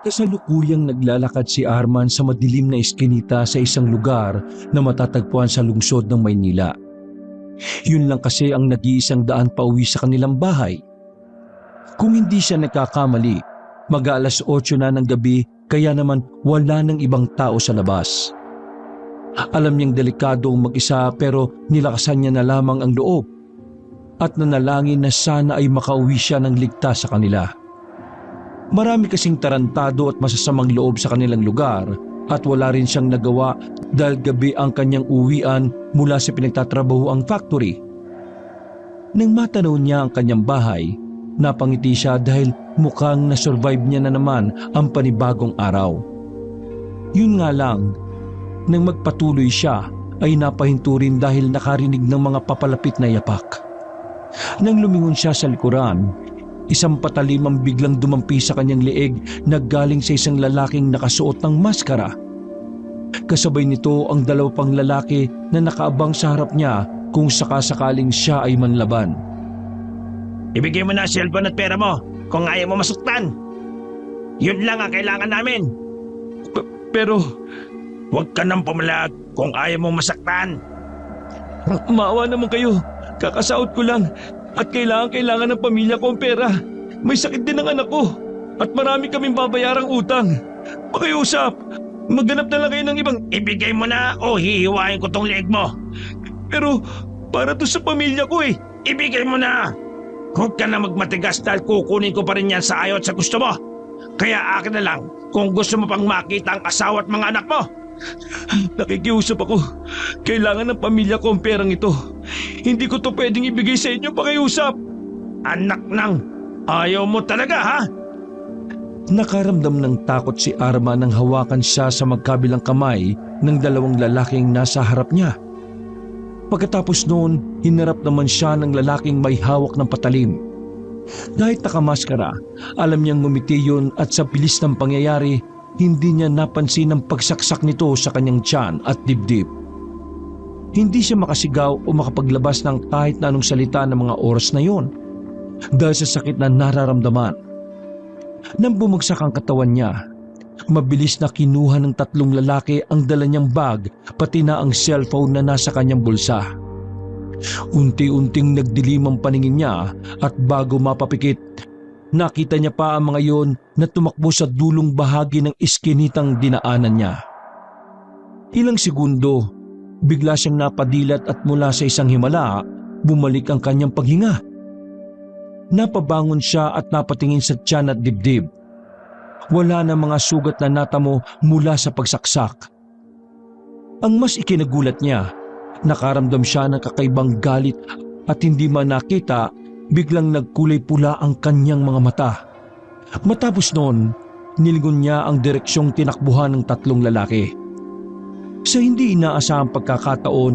Kasalukuyang naglalakad si Arman sa madilim na eskinita sa isang lugar na matatagpuan sa lungsod ng Maynila. Yun lang kasi ang nag-iisang daan pauwi sa kanilang bahay. Kung hindi siya nagkakamali, mag-aalas 8 na ng gabi kaya naman wala ng ibang tao sa labas. Alam niyang delikado ang mag-isa pero nilakasan niya na lamang ang loob at nanalangin na sana ay makauwi siya ng ligtas sa kanila. Marami kasing tarantado at masasamang loob sa kanilang lugar at wala rin siyang nagawa dahil gabi ang kanyang uwian mula sa pinagtatrabahoang factory. Nang matanaw niya ang kanyang bahay, napangiti siya dahil mukhang na-survive niya na naman ang panibagong araw. Yun nga lang, nang magpatuloy siya ay napahinto rin dahil nakarinig ng mga papalapit na yapak. Nang lumingon siya sa likuran, isang patalim ang biglang dumampi sa kanyang leeg na galing sa isang lalaking nakasuot ng maskara. Kasabay nito ang dalawa pang lalaki na nakaabang sa harap niya kung sakasakaling siya ay manlaban. Ibigay mo na ang cellphone at pera mo kung ayaw mo masuktan. Yun lang ang kailangan namin. Pero Huwag ka nang pumalag kung ayaw mo masaktan. maawa naman kayo, kakasahod ko lang at kailangan ng pamilya ko ang pera. May sakit din ang anak ko at marami kaming babayarang utang. Pakiusap, maghanap na lang kayo ng ibang... Ibigay mo na o hihiwain ko tong leeg mo. Pero para to sa pamilya ko eh. Ibigay mo na. Huwag ka na magmatigas dahil kukunin ko pa rin yan sa ayaw at sa gusto mo. Kaya akin na lang kung gusto mo pang makita ang asawa at mga anak mo. Nakikiusap ako. Kailangan ng pamilya ko ang perang ito. Hindi ko to pwedeng ibigay sa inyo, pakiusap. Anak nang, ayaw mo talaga ha? Nakaramdam ng takot si Arma nang hawakan siya sa magkabilang kamay ng dalawang lalaking nasa harap niya. Pagkatapos noon, hinarap naman siya ng lalaking may hawak ng patalim. Kahit nakamaskara, alam niyang ngumiti yun at sa bilis ng pangyayari, hindi niya napansin ang pagsaksak nito sa kanyang tiyan at dibdib. Hindi siya makasigaw o makapaglabas ng kahit na anong salita ng mga oras na yon dahil sa sakit na nararamdaman. Nang bumagsak ang katawan niya, mabilis na kinuha ng tatlong lalaki ang dala niyang bag pati na ang cellphone na nasa kanyang bulsa. Unti-unting nagdilim ang paningin niya at bago mapapikit, nakita niya pa ang mga yon na tumakbo sa dulong bahagi ng iskinitang dinaanan niya. Ilang segundo, bigla siyang napadilat at mula sa isang himala, bumalik ang kanyang paghinga. Napabangon siya at napatingin sa tiyan at dibdib. Wala na mga sugat na natamo mula sa pagsaksak. Ang mas ikinagulat niya, nakaramdam siya ng kakaibang galit at hindi man nakita, biglang nagkulay pula ang kanyang mga mata. Matapos noon, nilingon niya ang direksyong tinakbuhan ng tatlong lalaki. Sa hindi inaasahang pagkakataon,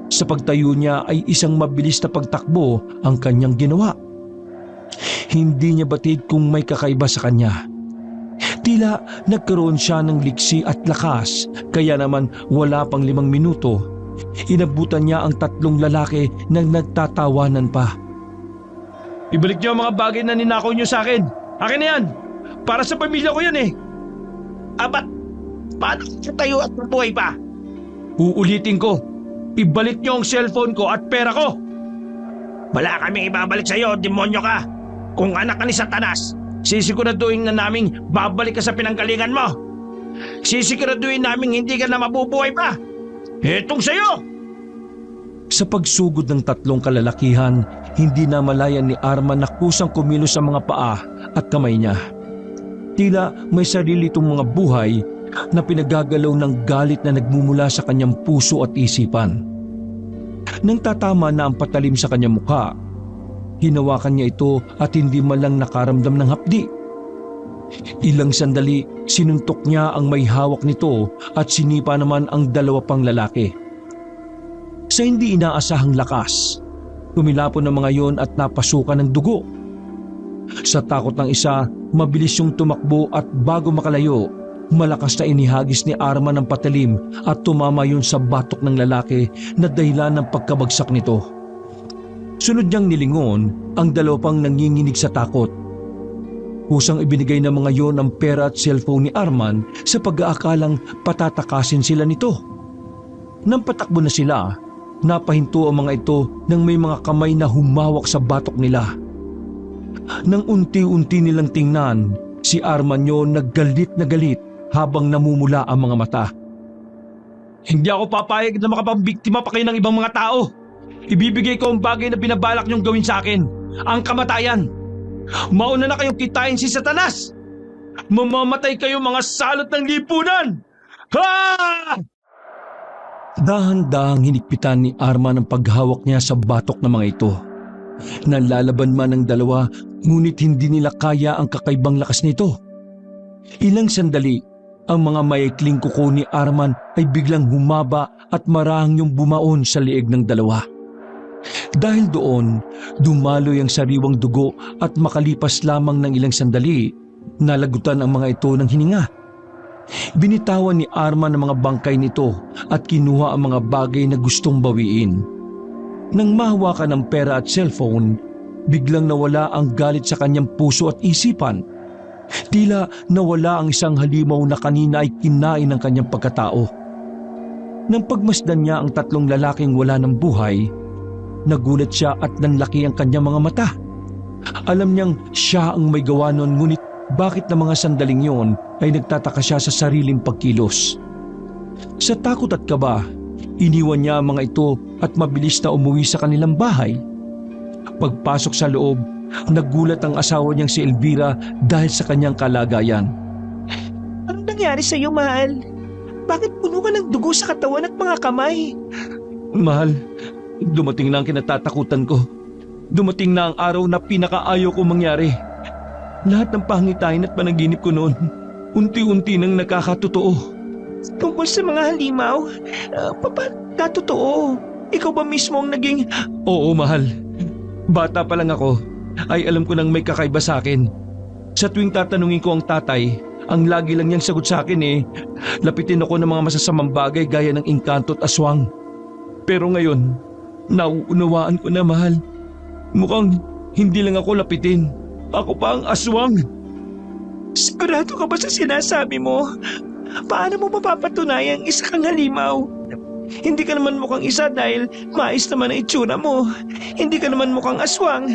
sa pagtayo niya ay isang mabilis na pagtakbo ang kanyang ginawa. Hindi niya batid kung may kakaiba sa kanya. Tila nagkaroon siya ng liksi at lakas, kaya naman wala pang 5 minuto, inabutan niya ang tatlong lalaki nang nagtatawanan pa. Ibalik niyo ang mga bagay na ninakaw niyo sa akin. Akin na yan. Para sa pamilya ko yan eh. Abat, paano ko tayo at mabuhay pa? Uulitin ko, ibalik niyo ang cellphone ko at pera ko. Wala kaming ibabalik sa'yo, demonyo ka. Kung anak ka ni Satanas, sisiguraduhin na naming babalik ka sa pinanggalingan mo. Sisiguraduhin naming hindi ka na mabubuhay pa. Etong sa'yo! Sa pagsugod ng tatlong kalalakihan, hindi na malayan ni Arman na kusang kumilos sa mga paa at kamay niya. Tila may sarili itong mga buhay na pinagagalaw ng galit na nagmumula sa kanyang puso at isipan. Nang tatama na ang patalim sa kanyang mukha, hinawakan niya ito at hindi man lang nakaramdam ng hapdi. Ilang sandali, sinuntok niya ang may hawak nito at sinipa naman ang dalawa pang lalaki. Sa hindi inaasahang lakas, tumilapon ng mga yon at napasukan ng dugo. Sa takot ng isa, mabilis yung tumakbo at bago makalayo, malakas na inihagis ni Arman ang patalim at tumama yun sa batok ng lalaki na dahilan ng pagkabagsak nito. Sunod niyang nilingon ang dalawa pang nanginginig sa takot. Kusang ibinigay ng mga yon ang pera at cellphone ni Arman sa pag-aakalang patatakasin sila nito. Nang patakbo na sila, napahinto ang mga ito nang may mga kamay na humawak sa batok nila. Nang unti-unti nilang tingnan, si Arman yon naggalit na galit habang namumula ang mga mata. Hindi ako papayag na makapambiktima pa kayo ng ibang mga tao. Ibibigay ko ang bagay na binabalak niyong gawin sa akin, ang kamatayan. Mauna na kayong kitain si Satanas! Mamamatay kayo mga salot ng lipunan! Ha! Dahan-dahang hinigpitan ni Arman ang paghawak niya sa batok ng mga ito. Nalalaban man ang dalawa, ngunit hindi nila kaya ang kakaibang lakas nito. Ilang sandali, ang mga maikling kuko ni Arman ay biglang humaba at marahang yung bumaon sa liig ng dalawa. Dahil doon, dumaloy ang sariwang dugo at makalipas lamang ng ilang sandali, nalagutan ang mga ito ng hininga. Binitawan ni Arman ang mga bangkay nito at kinuha ang mga bagay na gustong bawiin. Nang mahawakan ng pera at cellphone, biglang nawala ang galit sa kanyang puso at isipan. Tila nawala ang isang halimaw na kanina ay kinain ng kanyang pagkatao. Nang pagmasdan niya ang tatlong lalaking wala ng buhay, nagulat siya at nanlaki ang kanyang mga mata. Alam niyang siya ang may gawa nun, ngunit bakit na mga sandaling yon ay nagtataka siya sa sariling pagkilos. Sa takot at kaba, iniwan niya ang mga ito at mabilis na umuwi sa kanilang bahay. Pagpasok sa loob, nagulat ang asawa niyang si Elvira dahil sa kanyang kalagayan. Anong nangyari sa iyo, mahal? Bakit puno ka ng dugo sa katawan at mga kamay? Mahal, dumating na ang kinatatakutan ko. Dumating na ang araw na pinakaayaw ko mangyari. Lahat ng pangitain at panaginip ko noon, unti-unti nang nakakatotoo. Tungkol sa mga halimaw? Totoo? Ikaw ba mismo ang naging... Oo, mahal. Bata pa lang ako, ay alam ko nang may kakaiba sa akin. Sa tuwing tatanungin ko ang tatay, ang lagi lang niyang sagot sa akin lapitin ako ng mga masasamang bagay gaya ng engkanto at aswang. Pero ngayon, nauunawaan ko na, mahal. Mukhang hindi lang ako lapitin. Ako pa ang aswang. Sigurado ka ba sa sinasabi mo? Paano mo mapapatunayang isa kang halimaw? Hindi ka naman mukhang isa dahil mais naman ang itsura mo. Hindi ka naman mukhang aswang.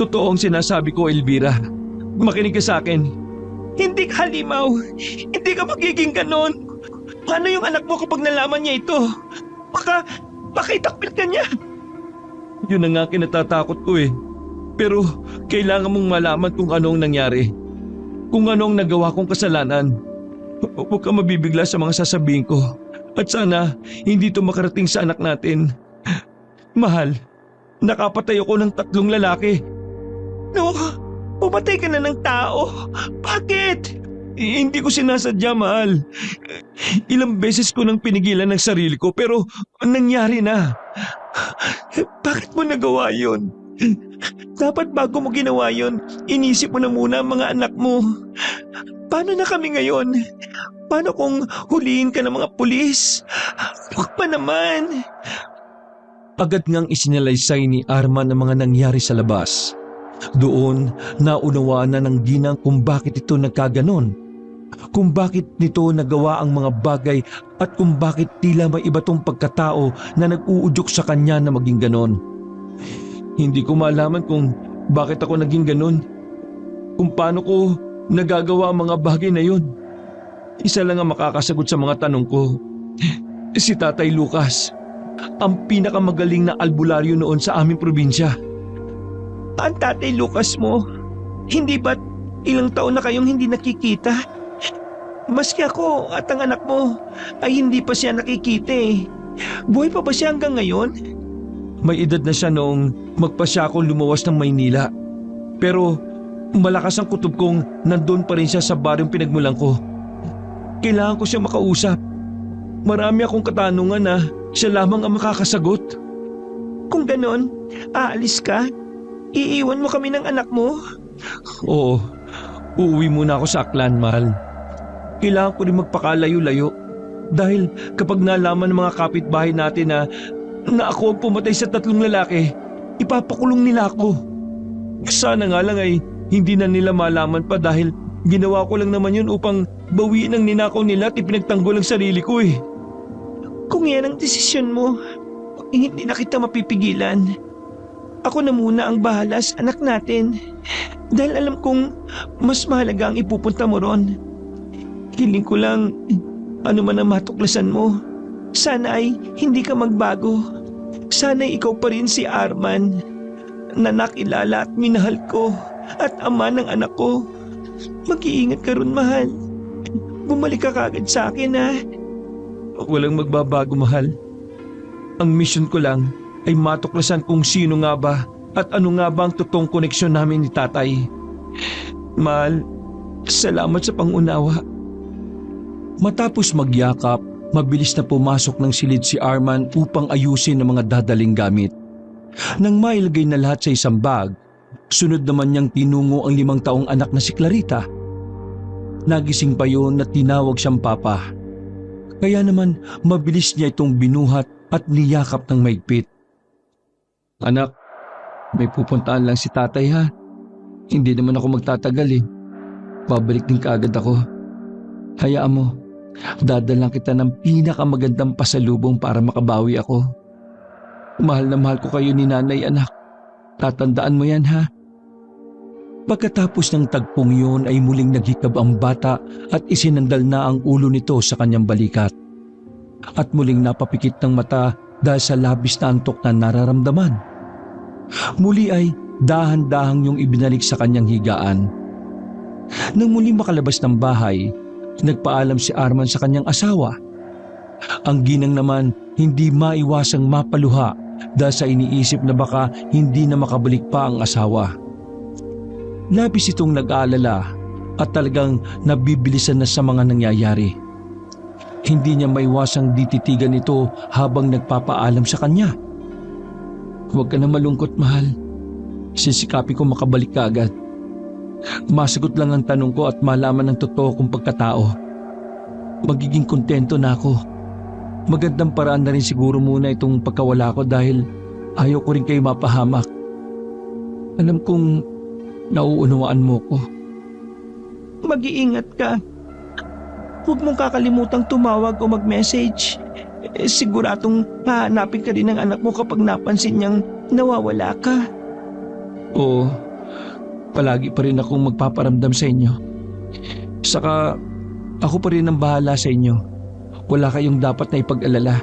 Totoo ang sinasabi ko, Elvira. Makinig ka sa akin. Hindi ka halimaw. Hindi ka magiging ganon. Paano yung anak mo kapag nalaman niya ito? Baka itakpil ka niya. Yun ang nga kinatatakot ko . Pero kailangan mong malaman kung ano ang nangyari. Kung ano ang nagawa kong kasalanan. Huwag ka mabibigla sa mga sasabihin ko. At sana hindi ito makarating sa anak natin. Mahal, nakapatay ako ng 3 lalaki. No, pumatay ka na ng tao. Bakit? Hindi ko sinasadya, mahal. Ilang beses ko nang pinigilan ng sarili ko pero nangyari na. Bakit mo nagawa yun? Dapat bago mo ginawa yun, inisip mo na muna ang mga anak mo. Paano na kami ngayon? Paano kung huliin ka ng mga pulis? Huwag pa naman. Agad ngang isinalaysay ni Arman ang mga nangyari sa labas. Doon, naunawaan na ng ginang kung bakit ito nagkaganon. Kung bakit nito nagawa ang mga bagay at kung bakit tila may iba tong pagkatao na nag-uudyok sa kanya na maging ganon. Hindi ko malaman kung bakit ako naging ganon. Kung paano ko nagagawa ang mga bagay na yun. Isa lang ang makakasagot sa mga tanong ko. Si Tatay Lucas, ang pinakamagaling na albularyo noon sa aming probinsya. Ang Tatay Lucas mo, hindi ba't ilang taon na kayong hindi nakikita? Maski ako at ang anak mo ay hindi pa siya nakikita . Buhay pa ba siya hanggang ngayon? May edad na siya noong magpasya akong lumuwas ng Maynila. Pero malakas ang kutob kong nandun pa rin siya sa baryong pinagmulan ko. Kailangan ko siya makausap. Marami akong katanungan na siya lamang ang makakasagot. Kung ganon, aalis ka? Iiwan mo kami ng anak mo? Oo, uuwi muna ako sa Aklan, mahal. Kailangan ko rin magpakalayo-layo. Dahil kapag nalaman ng mga kapitbahay natin na ako ang pumatay sa 3 lalaki, ipapakulong nila ako. Sana nga lang ay hindi na nila malaman pa dahil ginawa ko lang naman yun upang bawiin ang ninakaw nila at ipinagtanggol ang sarili ko eh. Kung yan ang desisyon mo, hindi na kita mapipigilan. Ako na muna ang bahala sa anak natin dahil alam kong mas mahalaga ang ipupunta mo ron. Hiling ko lang, ano man ang matuklasan mo, sana ay hindi ka magbago. Sana ay ikaw pa rin si Arman na nakilala at minahal ko at ama ng anak ko. Mag-iingat ka ron, mahal. Bumalik ka kagad sa akin, ha? Walang magbabago, mahal. Ang mission ko lang ay matuklasan kung sino nga ba at ano nga ba ang totoong koneksyon namin ni tatay. Mahal, salamat sa pangunawa. Matapos magyakap, mabilis na pumasok ng silid si Arman upang ayusin ang mga dadaling gamit. Nang mailagay na lahat sa isang bag, sunod naman niyang tinungo ang 5 taong anak na si Clarita. Nagising pa yun at tinawag siyang papa. Kaya naman mabilis niya itong binuhat at niyakap ng maigpit. Anak, may pupuntaan lang si tatay ha. Hindi naman ako magtatagal eh. Babalik din kaagad ako. Hayaan mo, dadalang kita ng pinakamagandang pasalubong para makabawi ako. Mahal na mahal ko kayo ni nanay, anak. Tatandaan mo yan ha. Pagkatapos ng tagpong yun ay muling naghikab ang bata at isinandal na ang ulo nito sa kanyang balikat. At muling napapikit ng mata dahil sa labis na antok na nararamdaman. Muli ay dahan-dahang yung ibinalik sa kanyang higaan. Nang muling makalabas ng bahay, nagpaalam si Arman sa kanyang asawa. Ang ginang naman hindi maiwasang mapaluha dahil sa iniisip na baka hindi na makabalik pa ang asawa. Labis itong nag-aalala at talagang nabibilisan na sa mga nangyayari. Hindi niya maiwasang dititigan ito habang nagpapaalam sa kanya. Huwag ka na malungkot, mahal. Sisikapi ko makabalik ka agad. Masagot lang ang tanong ko at malaman ng totoo kong pagkatao. Magiging kontento na ako. Magandang paraan na rin siguro muna itong pagkawala ko dahil ayaw ko rin kayo mapahamak. Alam kong nauunawaan mo ko. Mag-iingat ka. Huwag mong kakalimutang tumawag o mag-message. Siguradong hahanapin ka rin ng anak mo kapag napansin niyang nawawala ka. Oo, palagi pa rin akong magpaparamdam sa inyo. Saka ako pa rin ang bahala sa inyo. Wala kayong dapat na ipag-alala.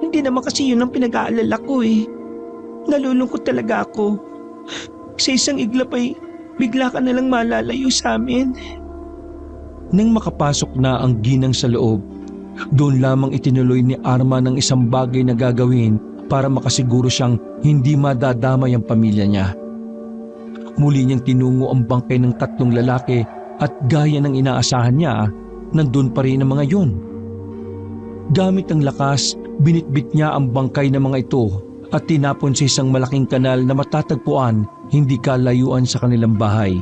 Hindi naman kasi yun ang pinag-aalala ko eh. Nalulungkot talaga ako. Sa isang iglap ay bigla ka nalang malalayo sa amin. Nang makapasok na ang ginang sa loob, doon lamang itinuloy ni Arman ang isang bagay na gagawin para makasiguro siyang hindi madadamay ang pamilya niya. Muli niyang tinungo ang bangkay ng 3 lalaki at gaya ng inaasahan niya, nandun pa rin ang mga yun. Gamit ang lakas, binitbit niya ang bangkay ng mga ito at tinapon sa isang malaking kanal na matatagpuan hindi kalayuan sa kanilang bahay.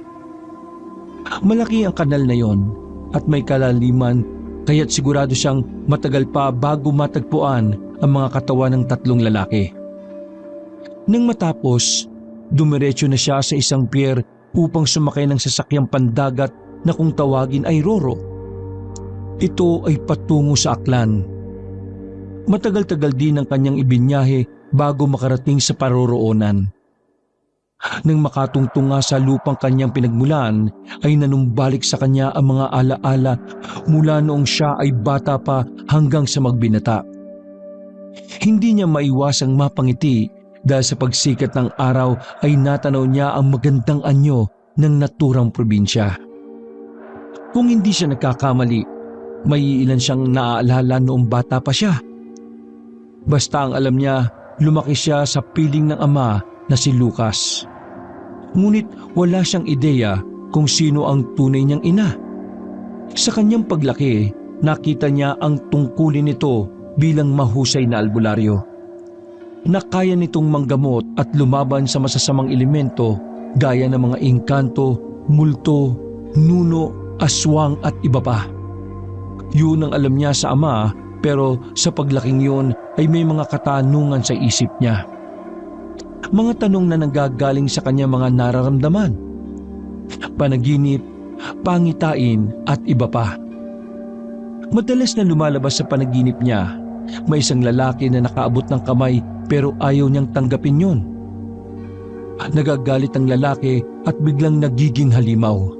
Malaki ang kanal na yon at may kalaliman kaya't sigurado siyang matagal pa bago matagpuan ang mga katawan ng 3 lalaki. Nang matapos, dumiretso na siya sa isang pier upang sumakay ng sasakyang pandagat na kung tawagin ay Roro. Ito ay patungo sa Aklan. Matagal-tagal din ang kanyang ibinyahe bago makarating sa paroroonan. Nang makatungtong nga sa lupang kanyang pinagmulan, ay nanumbalik sa kanya ang mga alaala mula noong siya ay bata pa hanggang sa magbinata. Hindi niya maiwasang mapangiti dahil sa pagsikat ng araw ay natanaw niya ang magandang anyo ng naturang probinsya. Kung hindi siya nagkakamali, may ilan siyang naaalala noong bata pa siya. Basta ang alam niya, lumaki siya sa piling ng ama na si Lucas. Ngunit wala siyang ideya kung sino ang tunay niyang ina. Sa kanyang paglaki, nakita niya ang tungkulin nito bilang mahusay na albularyo. Nakaya nitong manggamot at lumaban sa masasamang elemento gaya ng mga engkanto, multo, nuno, aswang at iba pa. Yun ang alam niya sa ama, pero sa paglaking yun ay may mga katanungan sa isip niya. Mga tanong na nanggagaling sa kanya mga nararamdaman. panaginip, pangitain at iba pa. Madalas na lumalabas sa panaginip niya, may isang lalaki na nakaabot ng kamay pero ayaw niyang tanggapin yun. Nagagalit ang lalaki at biglang nagiging halimaw.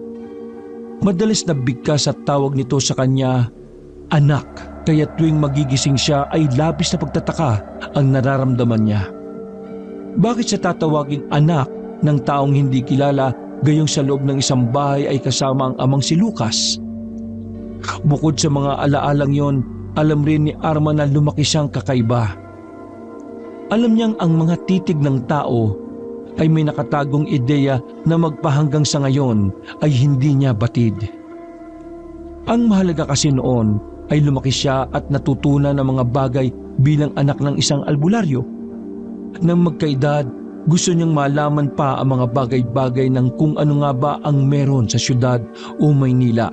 Madalas na bigkas at tawag nito sa kanya, anak, kaya tuwing magigising siya ay labis na pagtataka ang nararamdaman niya. Bakit siya tatawaging anak ng taong hindi kilala gayong sa loob ng isang bahay ay kasama ang amang si Lucas? Bukod sa mga alaalang yon, alam rin ni Arman na lumaki siyang kakaiba. Alam niyang ang mga titig ng tao ay may nakatagong ideya na magpahanggang sa ngayon ay hindi niya batid. Ang mahalaga kasi noon ay lumaki siya at natutunan ng mga bagay bilang anak ng isang albularyo. Nang magkaedad, gusto niyang malaman pa ang mga bagay-bagay ng kung ano nga ba ang meron sa syudad o Maynila.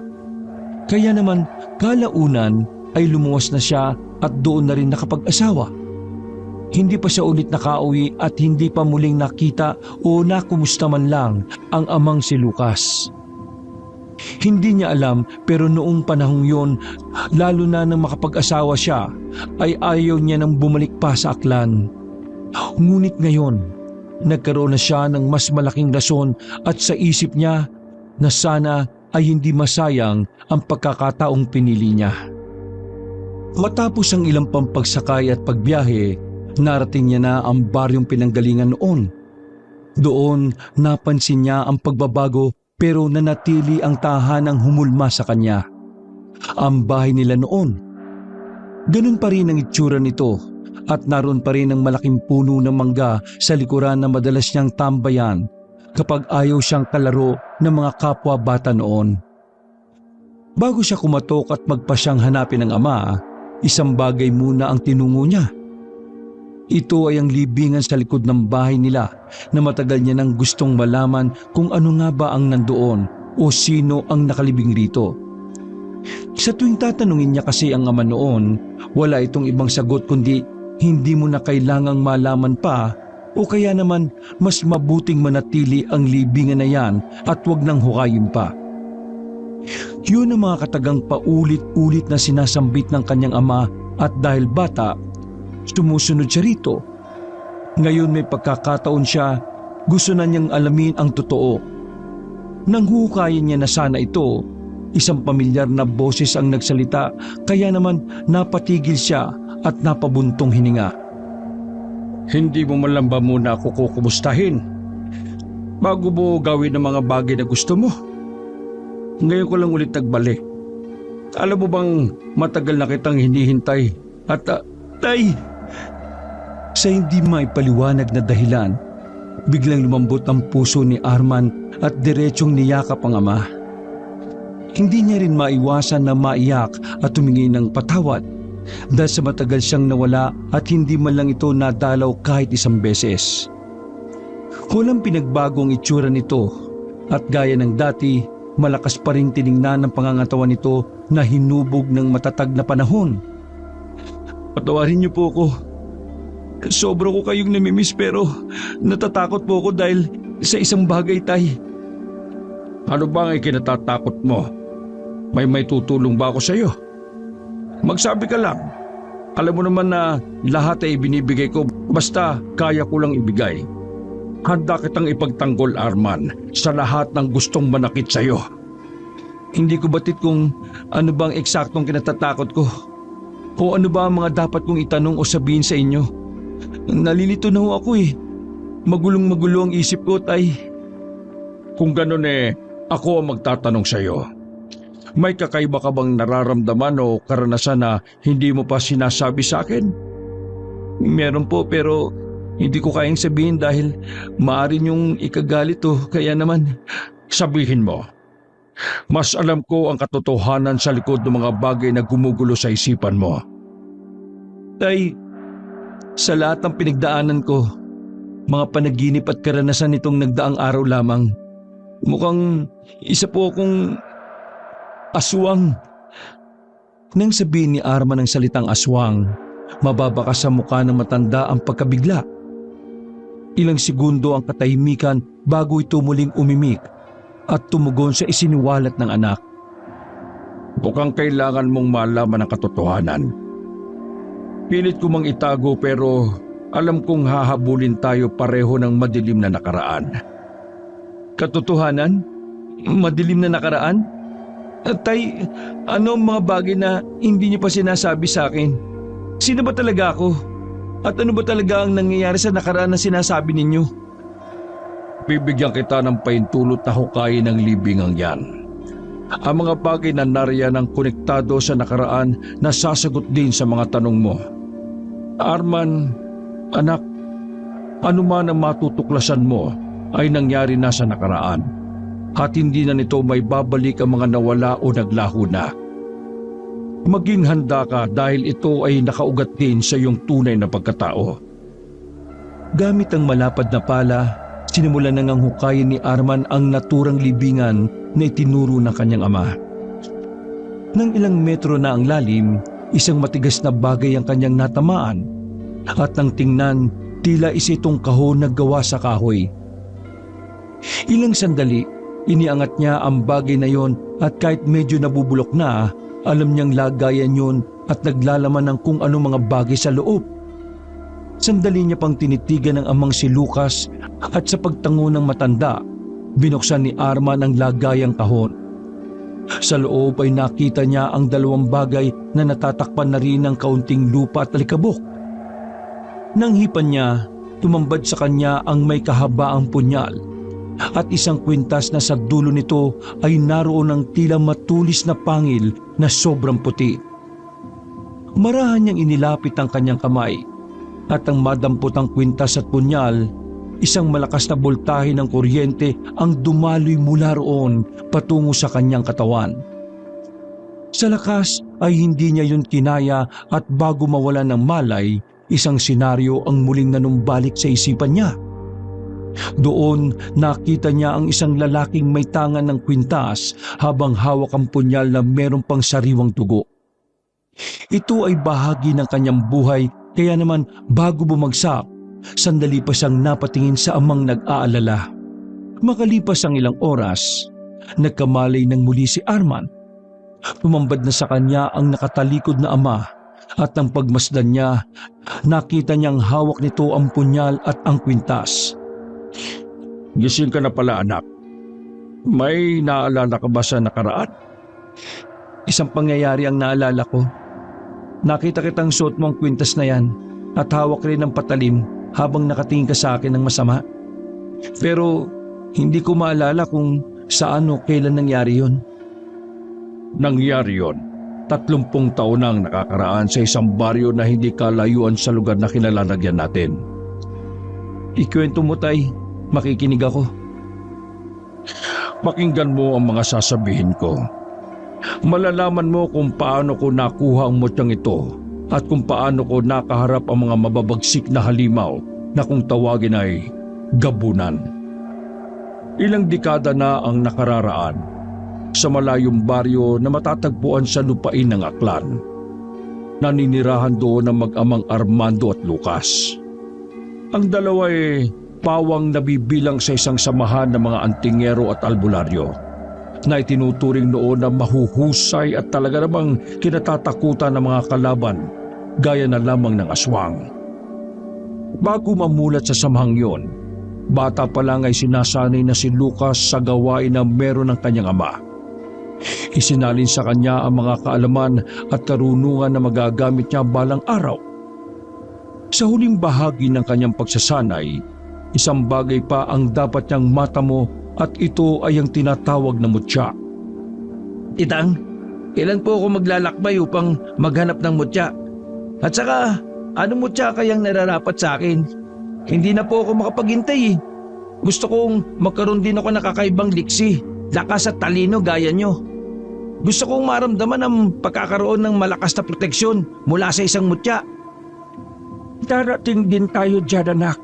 Kaya naman kalaunan ay lumuwas na siya at doon na rin nakapag-asawa. Hindi pa siya ulit nakauwi at hindi pa muling nakita o nakumusta man lang ang amang si Lucas. Hindi niya alam pero noong panahong yon, lalo na nang makapag-asawa siya, ay ayaw niya nang bumalik pa sa Aklan. Ngunit ngayon, nagkaroon na siya ng mas malaking rason at sa isip niya na sana ay hindi masayang ang pagkakataong pinili niya. Matapos ang ilang pampagsakay at pagbiyahe, narating niya na ang baryong pinanggalingan noon. Doon napansin niya ang pagbabago pero nanatili ang tahanang humulma sa kanya. Ang bahay nila noon. Ganun pa rin ang itsura nito at naroon pa rin ang malaking puno ng mangga sa likuran na madalas niyang tambayan kapag ayaw siyang kalaro ng mga kapwa bata noon. Bago siya kumatok at magpasyang hanapin ng ama, isang bagay muna ang tinungo niya. Ito ay ang libingan sa likod ng bahay nila na matagal niya nang gustong malaman kung ano nga ba ang nandoon o sino ang nakalibing rito. Sa tuwing tatanungin niya kasi ang ama noon, wala itong ibang sagot kundi hindi mo na kailangang malaman pa o kaya naman mas mabuting manatili ang libingan na yan at wag nang hukayin pa. Yun ang mga katagang paulit-ulit na sinasambit ng kanyang ama at dahil bata, sumusunod siya rito. Ngayon may pagkakataon siya, gusto na niyang alamin ang totoo. Nang hukayin niya na sana ito, isang pamilyar na boses ang nagsalita kaya naman napatigil siya at napabuntong hininga. Hindi mo man lang ba muna ako kukumustahin bago mo gawin ang mga bagay na gusto mo? Ngayon ko lang ulit nagbalik. Alam mo bang matagal na kitang hinihintay at Tay! Sa hindi maipaliwanag na dahilan, biglang lumambot ang puso ni Arman at diretsyong niyakap ang ama. Hindi niya rin maiwasan na maiyak at tumingi ng patawad dahil sa matagal siyang nawala at hindi man lang ito nadalaw kahit isang beses. Walang pinagbago ang itsura nito at gaya ng dati, malakas pa rin tiningnan ng pangangatawan nito na hinubog ng matatag na panahon. Patawarin niyo po ako. Sobra ko kayong namimiss pero natatakot po ako dahil sa isang bagay, Tay. Ano ba ang ikinatatakot mo? May tutulong ba ako sa iyo? Magsabi ka lang. Alam mo naman na lahat ay ibinibigay ko basta kaya ko lang ibigay. Handa kitang ipagtanggol, Arman, sa lahat ng gustong manakit sa iyo. Hindi ko batid kung ano bang eksaktong kinatatakot ko. O ano ba ang mga dapat kong itanong o sabihin sa inyo? Nalilito na ho ako eh. Magulong-magulo ang isip ko, Tay. Kung ganun ako ang magtatanong sa iyo. May kakaiba ka bang nararamdaman o karanasan na hindi mo pa sinasabi sa akin? Meron po pero hindi ko kayang sabihin dahil maaari niyong ikagalit o kaya naman. Sabihin mo. Mas alam ko ang katotohanan sa likod ng mga bagay na gumugulo sa isipan mo. Tay, sa lahat ng pinagdaanan ko, mga panaginip at karanasan nitong nagdaang araw lamang, mukhang isa po akong aswang. Nang sabihin ni Arman ng salitang aswang, mababaka sa mukha ng matanda ang pagkabigla. Ilang segundo ang katahimikan bago ito muling umimik at tumugon sa isiniwalat ng anak. Mukhang kailangan mong malaman ang katotohanan. Pilit ko mang itago pero alam kong hahabulin tayo pareho ng madilim na nakaraan. Katotohanan? Madilim na nakaraan? Tay, ano ang mga bagay na hindi niyo pa sinasabi sa akin? Sino ba talaga ako? At ano ba talaga ang nangyayari sa nakaraan na sinasabi ninyo? Bibigyan kita ng paintulot na hukayin ng libingang yan. Ang mga bagay na nariyan ang konektado sa nakaraan na sasagot din sa mga tanong mo. Arman, anak, ano man ang matutuklasan mo ay nangyari na sa nakaraan at hindi na nito may babalik ang mga nawala o naglaho na. Maging handa ka dahil ito ay nakaugat din sa iyong tunay na pagkatao. Gamit ang malapad na pala, sinimulan na ngang hukayin ni Arman ang naturang libingan na itinuro ng kanyang ama. Nang ilang metro na ang lalim, isang matigas na bagay ang kanyang natamaan at nang tingnan, tila isa itong kahon na gawa sa kahoy. Ilang sandali, iniangat niya ang bagay na yon at kahit medyo nabubulok na, alam niyang lagayan yun at naglalaman ng kung anong mga bagay sa loob. Sandali niya pang tinitigan ng amang si Lucas at sa pagtango ng matanda, binuksan ni Arman ang lagayang kahon. Sa loob ay nakita niya ang dalawang bagay na natatakpan na rin ng kaunting lupa at alikabok. Nang hipan niya, tumambad sa kanya ang may kahabaang punyal at isang kwintas na sa dulo nito ay naroon ang tila matulis na pangil na sobrang puti. Marahan niyang inilapit ang kanyang kamay at ang madampot ang kwintas at punyal, isang malakas na boltahe ng kuryente ang dumaloy mula roon patungo sa kanyang katawan. Sa lakas ay hindi niya yun kinaya at bago mawala ng malay, isang senaryo ang muling nanumbalik sa isipan niya. Doon nakita niya ang isang lalaking may tangan ng kwintas habang hawak ang punyal na meron pang sariwang dugo. Ito ay bahagi ng kanyang buhay kaya naman bago bumagsak, sandali pa siyang napatingin sa amang nag-aalala. Makalipas ang ilang oras, nagkamalay ng muli si Arman. Tumambad na sa kanya ang nakatalikod na ama at nang pagmasdan niya, nakita niyang hawak nito ang punyal at ang kwintas. Gising ka na pala, anak. May naalala ka ba sa nakaraan? Isang pangyayari ang naalala ko. Nakita kitang suot mo ang kwintas na yan at hawak rin ng patalim habang nakatingin ka sa akin ng masama. Pero hindi ko maalala kung saan o kailan nangyari yon. Nangyari yon 30 taon nang nakakaraan sa isang baryo na hindi kalayuan sa lugar na kinalalagyan natin. Ikwento mo, tay. Makikinig ako. Pakinggan mo ang mga sasabihin ko. Malalaman mo kung paano ko nakuha ang mutyang ito at kung paano ko nakaharap ang mga mababagsik na halimaw na kung tawagin ay gabunan. Ilang dekada na ang nakararaan sa malayong baryo na matatagpuan sa lupain ng Aklan. Naninirahan doon ang mag-amang Armando at Lucas. Ang dalawa ay pawang nabibilang sa isang samahan ng mga antingero at albularyo na itinuturing noon na mahuhusay at talaga namang kinatatakutan ng mga kalaban gaya na lamang ng aswang. Bago mamulat sa samahang yon, bata pa lang ay sinasanay na si Lucas sa gawain na meron ng kanyang ama. Isinalin sa kanya ang mga kaalaman at karunungan na magagamit niya balang araw. Sa huling bahagi ng kanyang pagsasanay, isang bagay pa ang dapat niyang matamo at ito ay ang tinatawag na mutya. Itang, kailan po ako maglalakbay upang maghanap ng mutya? At saka, anong mutya kayang nararapat sa akin? Hindi na po ako makapaghintay eh. Gusto kong magkaroon din ako ng kakaibang liksi, lakas at talino gaya nyo. Gusto kong maramdaman ang pagkakaroon ng malakas na proteksyon mula sa isang mutya. Darating din tayo dyan, anak.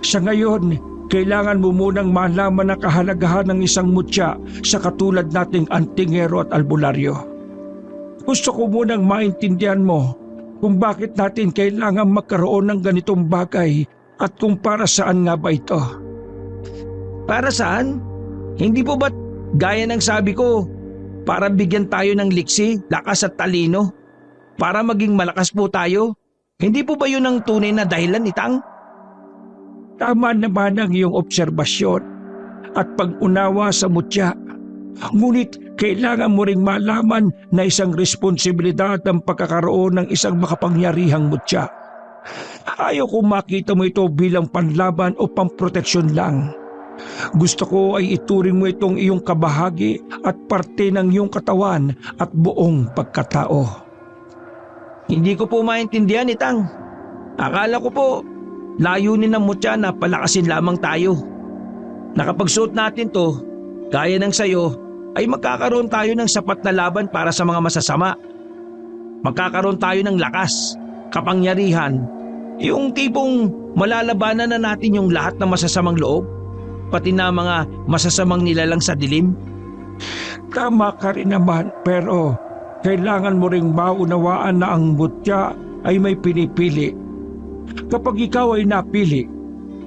Sa ngayon, kailangan mo munang malaman ang kahalagahan ng isang mutya sa katulad nating antingero at albularyo. Gusto ko munang maintindihan mo kung bakit natin kailangan magkaroon ng ganitong bagay at kung para saan nga ba ito. Para saan? Hindi po ba't Gaya ng sabi ko, para bigyan tayo ng liksi, lakas at talino. Para maging malakas po tayo. Hindi po ba yun ang tunay na dahilan, Itang? Tama naman ang iyong obserbasyon at pag-unawa sa mutya. Ngunit kailangan mo ring malaman na isang responsibilidad ang pagkakaroon ng isang makapangyarihang mutya. Ayaw kong makita mo ito bilang panlaban o pamproteksyon lang. Gusto ko ay ituring mo itong iyong kabahagi at parte ng iyong katawan at buong pagkatao. Hindi ko po maintindihan, Itang. Akala ko po, layunin ng mutya na palakasin lamang tayo. Nakapagsuot natin to, gaya ng sayo, ay magkakaroon tayo ng sapat na laban para sa mga masasama. Magkakaroon tayo ng lakas, kapangyarihan, yung tipong malalabanan na natin yung lahat ng masasamang loob, pati na mga masasamang nilalang sa dilim. Tama ka rin naman, pero kailangan mo ring maunawaan na ang mutya ay may pinipili. Kapag ikaw ay napili,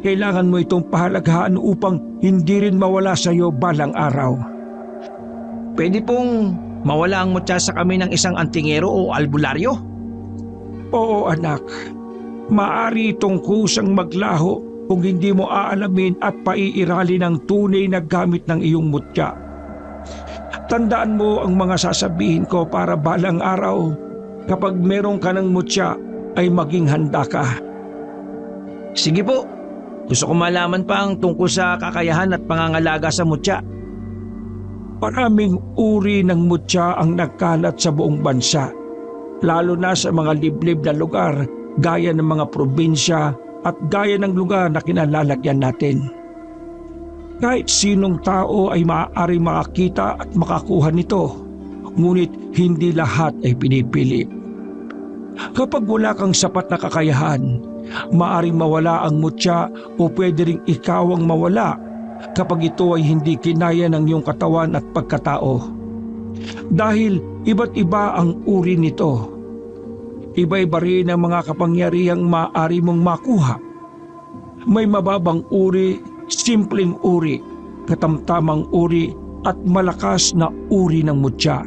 kailangan mo itong pahalagahan upang hindi rin mawala sa iyo balang araw. Pwede pong mawala ang mutya sa kami ng isang antingero o albularyo? Oo anak, maari itong kusang maglaho kung hindi mo aalamin at paiirali ng tunay na gamit ng iyong mutya. Tandaan mo ang mga sasabihin ko para balang araw, kapag meron ka ng mutya ay maging handa ka. Sige po, gusto ko malaman pa ang tungkol sa kakayahan at pangangalaga sa mutya. Maraming uri ng mutya ang nagkalat sa buong bansa, lalo na sa mga liblib na lugar gaya ng mga probinsya at gaya ng lugar na kinalalagyan natin. Kahit sinong tao ay maaari makakita at makakuha nito, ngunit hindi lahat ay pinipili. Kapag wala kang sapat na kakayahan, maaring mawala ang mutya o pwede ring ikaw ang mawala kapag ito ay hindi kinaya ng iyong katawan at pagkatao. Dahil iba't iba ang uri nito. Iba-iba rin ang mga kapangyarihang maaari mong makuha. May mababang uri, simpleng uri, katamtamang uri at malakas na uri ng mutya.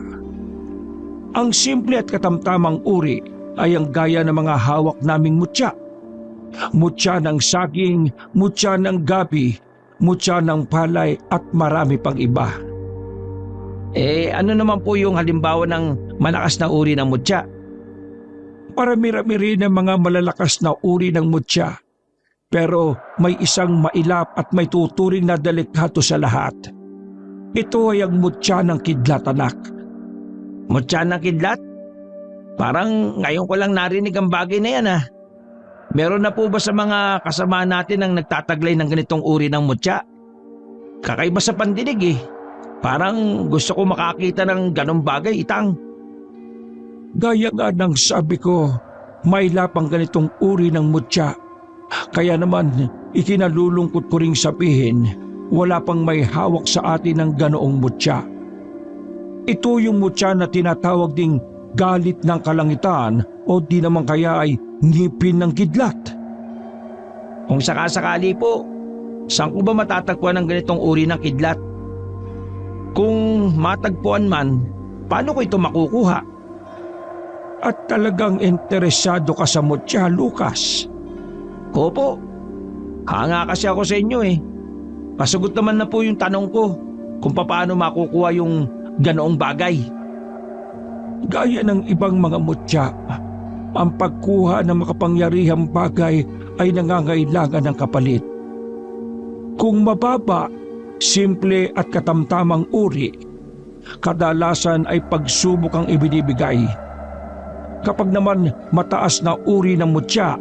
Ang simple at katamtamang uri ay ang gaya ng mga hawak naming mutya. Mutya ng saging, mutya ng gabi, mutya ng palay at marami pang iba. Ano naman po yung halimbawa ng malakas na uri ng mutya? Marami-rami rin ang mga malalakas na uri ng mutya. Pero may isang mailap at may tuturing na delikado sa lahat. Ito ay ang mutya ng kidlat, anak. Mutya ng kidlat? Parang ngayon ko lang narinig ang bagay na yan Meron na po ba sa mga kasama natin ang nagtataglay ng ganitong uri ng mutya? Kakaiba sa pandinig Parang gusto ko makakita ng ganong bagay, Itang. Gaya nga ng sabi ko, may lapang ganitong uri ng mutya. Kaya naman, ikinalulungkot ko ring sabihin, wala pang may hawak sa atin ng ganoong mutya. Ito yung mutya na tinatawag ding galit ng kalangitan o di naman kaya ay ngipin ng kidlat. Kung sakasakali po, saan ko ba matatagpuan ng ganitong uri ng kidlat? Kung matagpuan man, paano ko ito makukuha? At talagang interesado ka sa mutya, Lucas? Opo, hanga kasi ako sa inyo Pasagot naman na po yung tanong ko kung paano makukuha yung ganoong bagay. Gaya ng ibang mga mutya, ang pagkuha ng makapangyarihang bagay ay nangangailangan ng kapalit. Kung mababa, simple at katamtamang uri, kadalasan ay pagsubok ang ibinibigay. Kapag naman mataas na uri ng mutya,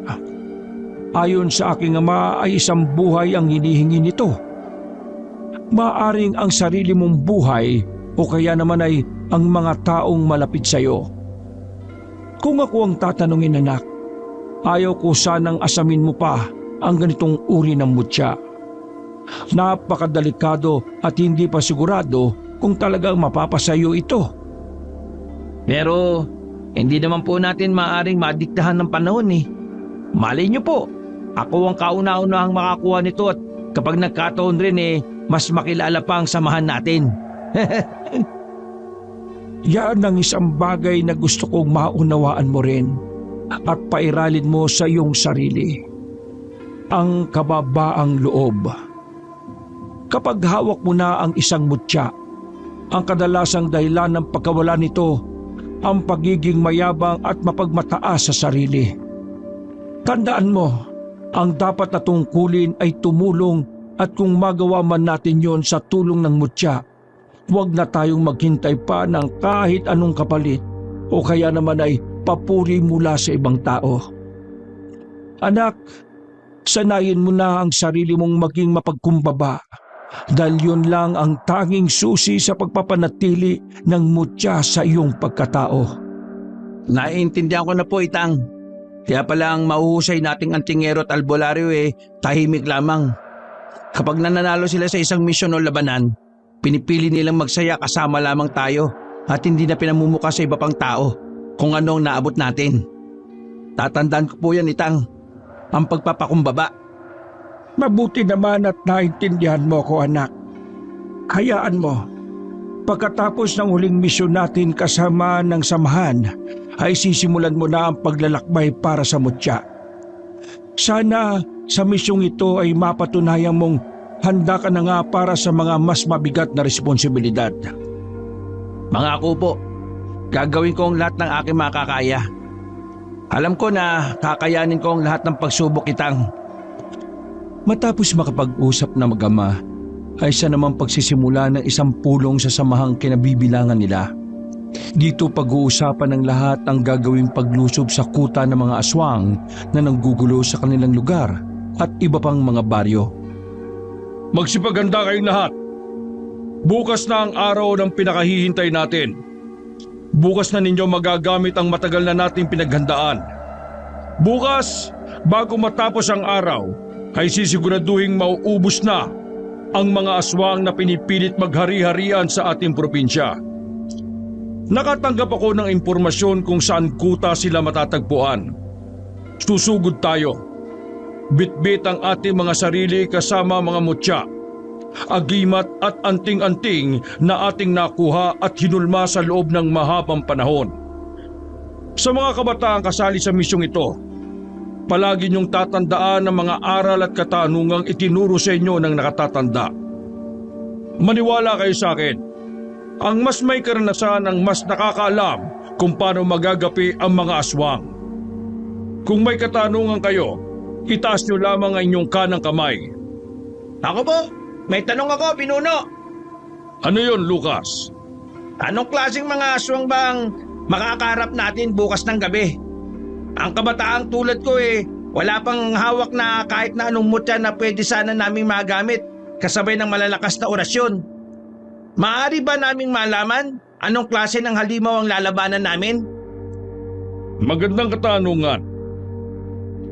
ayon sa aking ama ay isang buhay ang hinihingi nito. Maaring ang sarili mong buhay o kaya naman ay ang mga taong malapit sa iyo. Kung ako ang tatanungin, anak, ayaw ko sanang asamin mo pa ang ganitong uri ng mutya. Napakadelikado at hindi pa sigurado kung talagang mapapasayo ito. Pero hindi naman po natin maaaring madiktahan ng panahon Malay niyo po, ako ang kauna-unahang makakuha nito at kapag nagkataon rin mas makilala pa ang samahan natin. Yan ang isang bagay na gusto kong maunawaan mo rin at pairalin mo sa iyong sarili. Ang kababaang loob. Kapag hawak mo na ang isang mutya, ang kadalasang dahilan ng pagkawala nito ang pagiging mayabang at mapagmataas sa sarili. Tandaan mo, ang dapat na tungkulin ay tumulong at kung magawa man natin yon sa tulong ng mutya, huwag na tayong maghintay pa ng kahit anong kapalit o kaya naman ay papuri mula sa ibang tao. Anak, sanayin mo na ang sarili mong maging mapagkumbaba dahil yun lang ang tanging susi sa pagpapanatili ng mutya sa iyong pagkatao. Naiintindihan ko na po, Itang. Kaya pala ang mahuhusay nating antingero at albularyo tahimik lamang. Kapag nananalo sila sa isang misyon o labanan, pinipili nilang magsaya kasama lamang tayo at hindi na pinamumuka sa iba pang tao kung ano ang naabot natin. Tatandaan ko po yan, Itang. Ang pagpapakumbaba. Mabuti naman at naintindihan mo ko, anak. Hayaan mo. Pagkatapos ng huling misyon natin kasama ng samahan, ay sisimulan mo na ang paglalakbay para sa mutya. Sana sa misyong ito ay mapatunayan mong handa ka na nga para sa mga mas mabigat na responsibilidad. Mangako po, gagawin ko ang lahat ng aking makakaya. Alam ko na kakayanin ko ang lahat ng pagsubok, Itang. Matapos makapag-usap na mag-ama, ay siya namang pagsisimula ng isang pulong sa samahang kinabibilangan nila. Dito pag-uusapan ng lahat ang gagawing paglusob sa kuta ng mga aswang na nanggugulo sa kanilang lugar at iba pang mga baryo. Magsipaganda kayong lahat. Bukas na ang araw ng pinakahihintay natin. Bukas na ninyo magagamit ang matagal na nating pinaghandaan. Bukas, bago matapos ang araw, ay sisiguraduhing mauubos na ang mga aswang na pinipilit maghari-harian sa ating probinsya. Nakatanggap ako ng impormasyon kung saan kuta sila matatagpuan. Susugod tayo. Bitbit ang ating mga sarili kasama mga mutya, agimat at anting-anting na ating nakuha at hinulma sa loob ng mahabang panahon. Sa mga kabataang kasali sa misyong ito, palagi niyong tatandaan ang mga aral at katanungang itinuro sa inyo ng nakatatanda. Maniwala kayo sa akin. Ang mas may karanasan ang mas nakakaalam kung paano magagapi ang mga aswang. Kung may katanungan kayo, itaas niyo lamang ang inyong kanang kamay. Ako po, may tanong ako, Pinuno. Ano yon, Lucas? Anong klaseng mga aswang bang makakaharap natin bukas ng gabi? Ang kabataang tulad ko wala pang hawak na kahit na anong mutya na pwede sana naming magamit kasabay ng malalakas na orasyon. Maaari ba naming malaman anong klase ng halimaw ang lalabanan namin? Magandang katanungan.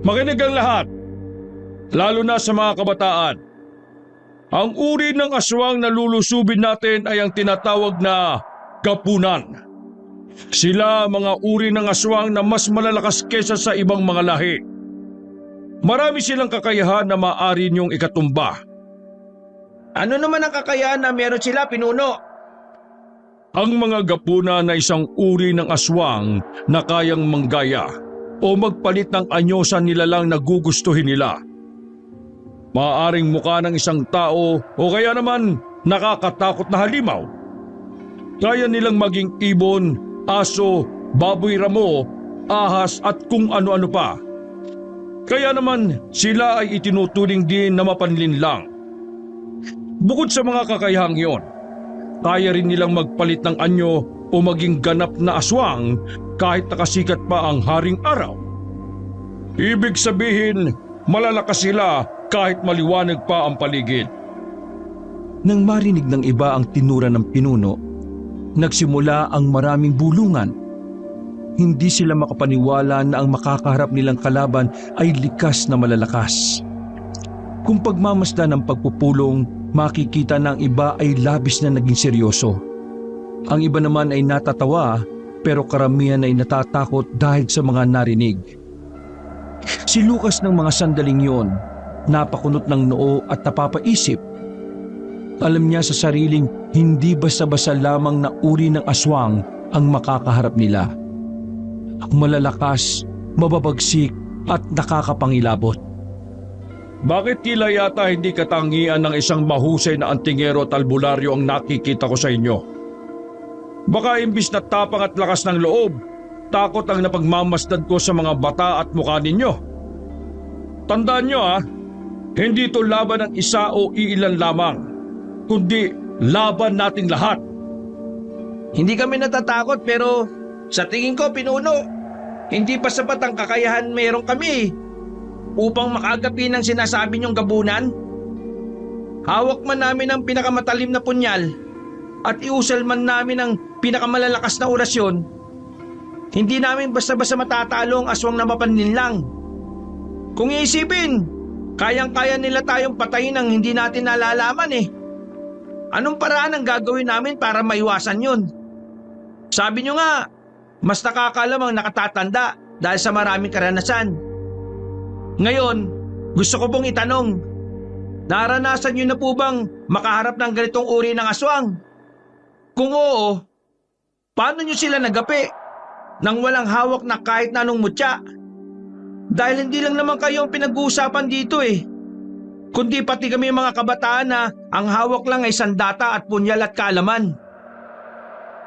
Makinig ang lahat, lalo na sa mga kabataan. Ang uri ng aswang na lulusubin natin ay ang tinatawag na gapunan. Sila mga uri ng aswang na mas malalakas kesa sa ibang mga lahi. Marami silang kakayahan na maaari niyong ikatumba. Ano naman ang kakayahan na meron sila, Pinuno? Ang mga gapuna na isang uri ng aswang na kayang manggaya o magpalit ng anyo sa nilalang na gugustuhin nila. Maaaring mukha ng isang tao o kaya naman nakakatakot na halimaw. Kaya nilang maging ibon, aso, baboy ramo, ahas at kung ano-ano pa. Kaya naman sila ay itinuturing din na mapanlinlang. Bukod sa mga kakayahang iyon, kaya rin nilang magpalit ng anyo o maging ganap na aswang kahit nakasikat pa ang haring araw. Ibig sabihin, malalakas sila kahit maliwanag pa ang paligid. Nang marinig ng iba ang tinura ng pinuno, nagsimula ang maraming bulungan. Hindi sila makapaniwala na ang makakaharap nilang kalaban ay likas na malalakas. Kung pagmamasdan ng pagpupulong, makikita na ang iba ay labis na naging seryoso. Ang iba naman ay natatawa pero karamihan ay natatakot dahil sa mga narinig. Si Lucas ng mga sandaling yon, napakunot ng noo at napapaisip. Alam niya sa sariling hindi basta-basta lamang na uri ng aswang ang makakaharap nila. Malalakas, mababagsik at nakakapangilabot. Bakit tila yata hindi katangian ng isang mahusay na antingero at albularyo ang nakikita ko sa inyo? Baka imbis na tapang at lakas ng loob, takot ang napagmamasdan ko sa mga bata at mukha ninyo. Tandaan nyo hindi ito laban ng isa o iilan lamang, kundi laban nating lahat. Hindi kami natatakot pero sa tingin ko, Pinuno, hindi pa sapat ang kakayahan meron kami upang makagapi ng sinasabi niyong gabunan. Hawak man namin ang pinakamatalim na punyal at iusal man namin ang pinakamalalakas na orasyon, hindi namin basta-basta matatalo ang aswang na mapanlinlang. Kung iisipin, kayang-kaya nila tayong patayin ang hindi natin nalalaman eh. Anong paraan ang gagawin namin para maiwasan yun? Sabi nyo nga, mas nakakalam ang nakatatanda dahil sa maraming karanasan. Ngayon, gusto ko pong itanong, naranasan nyo na po bang makaharap ng ganitong uri ng aswang? Kung oo, paano nyo sila nagapi nang walang hawak na kahit na anong mutya? Dahil hindi lang naman kayo ang pinag-uusapan dito eh, kundi pati kami mga kabataan na ang hawak lang ay sandata at punyal at kaalaman.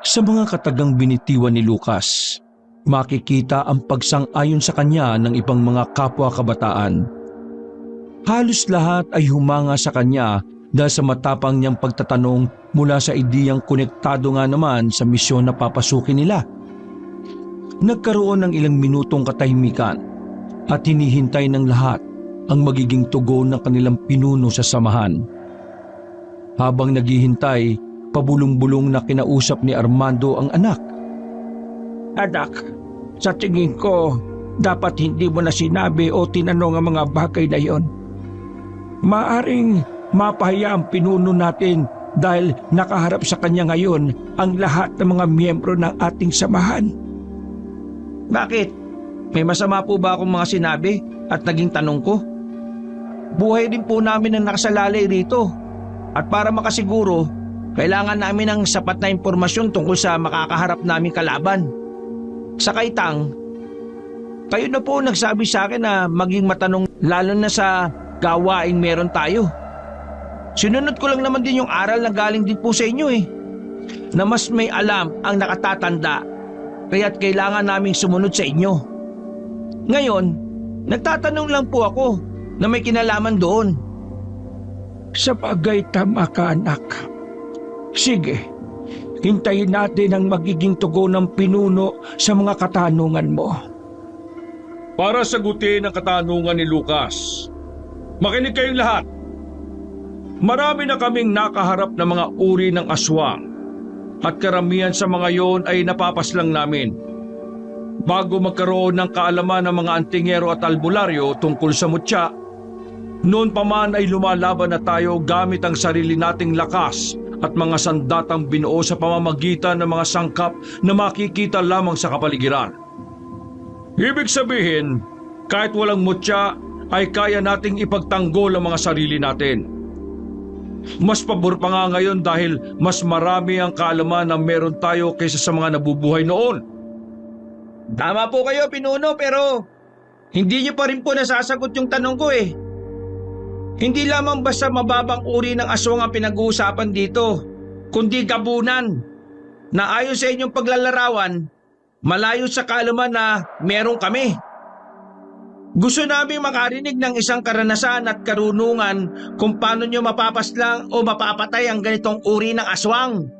Sa mga katagang binitiwan ni Lucas, makikita ang pagsang-ayon sa kanya ng ibang mga kapwa kabataan. Halos lahat ay humanga sa kanya dahil sa matapang niyang pagtatanong mula sa ideyang konektado nga naman sa misyon na papasukin nila. Nagkaroon ng ilang minutong katahimikan at hinihintay ng lahat ang magiging tugon ng kanilang pinuno sa samahan. Habang naghihintay, pabulong-bulong na kinausap ni Armando ang anak. Anak, sa tingin ko, dapat hindi mo na sinabi o tinanong ang mga bagay na yon. Maaring mapahiya ang pinuno natin dahil nakaharap sa kanya ngayon ang lahat ng mga miyembro ng ating samahan. Bakit? May masama po ba akong mga sinabi at naging tanong ko? Buhay din po namin ang nakasalalay rito at para makasiguro, kailangan namin ng sapat na impormasyon tungkol sa makakaharap naming kalaban. Sa kaitang, kayo na po nagsabi sa akin na maging matanong lalo na sa gawaing meron tayo. Sinunod ko lang naman din yung aral na galing din po sa inyo eh, na mas may alam ang nakatatanda kaya't kailangan naming sumunod sa inyo. Ngayon, nagtatanong lang po ako na may kinalaman doon. Sa bagay tama ka anak. Sige, hintayin natin ang magiging tugon ng pinuno sa mga katanungan mo. Para sagutin ang katanungan ni Lucas, makinig kayong lahat. Marami na kaming nakaharap na mga uri ng aswang at karamihan sa mga yon ay napapaslang namin. Bago magkaroon ng kaalaman ng mga antingero at albularyo tungkol sa mutya, noon pa man ay lumalaban na tayo gamit ang sarili nating lakas at mga sandatang binuo sa pamamagitan ng mga sangkap na makikita lamang sa kapaligiran. Ibig sabihin, kahit walang mutya ay kaya nating ipagtanggol ang mga sarili natin. Mas pabor pa nga ngayon dahil mas marami ang kaalaman na meron tayo kaysa sa mga nabubuhay noon. Tama po kayo, Pinuno, pero hindi niyo pa rin po nasasagot yung tanong ko eh. Hindi lamang basta mababang uri ng aswang ang pinag-uusapan dito, kundi gabunan na ayon sa inyong paglalarawan, malayo sa kaalaman na meron kami. Gusto namin makarinig ng isang karanasan at karunungan kung paano nyo mapapaslang o mapapatay ang ganitong uri ng aswang.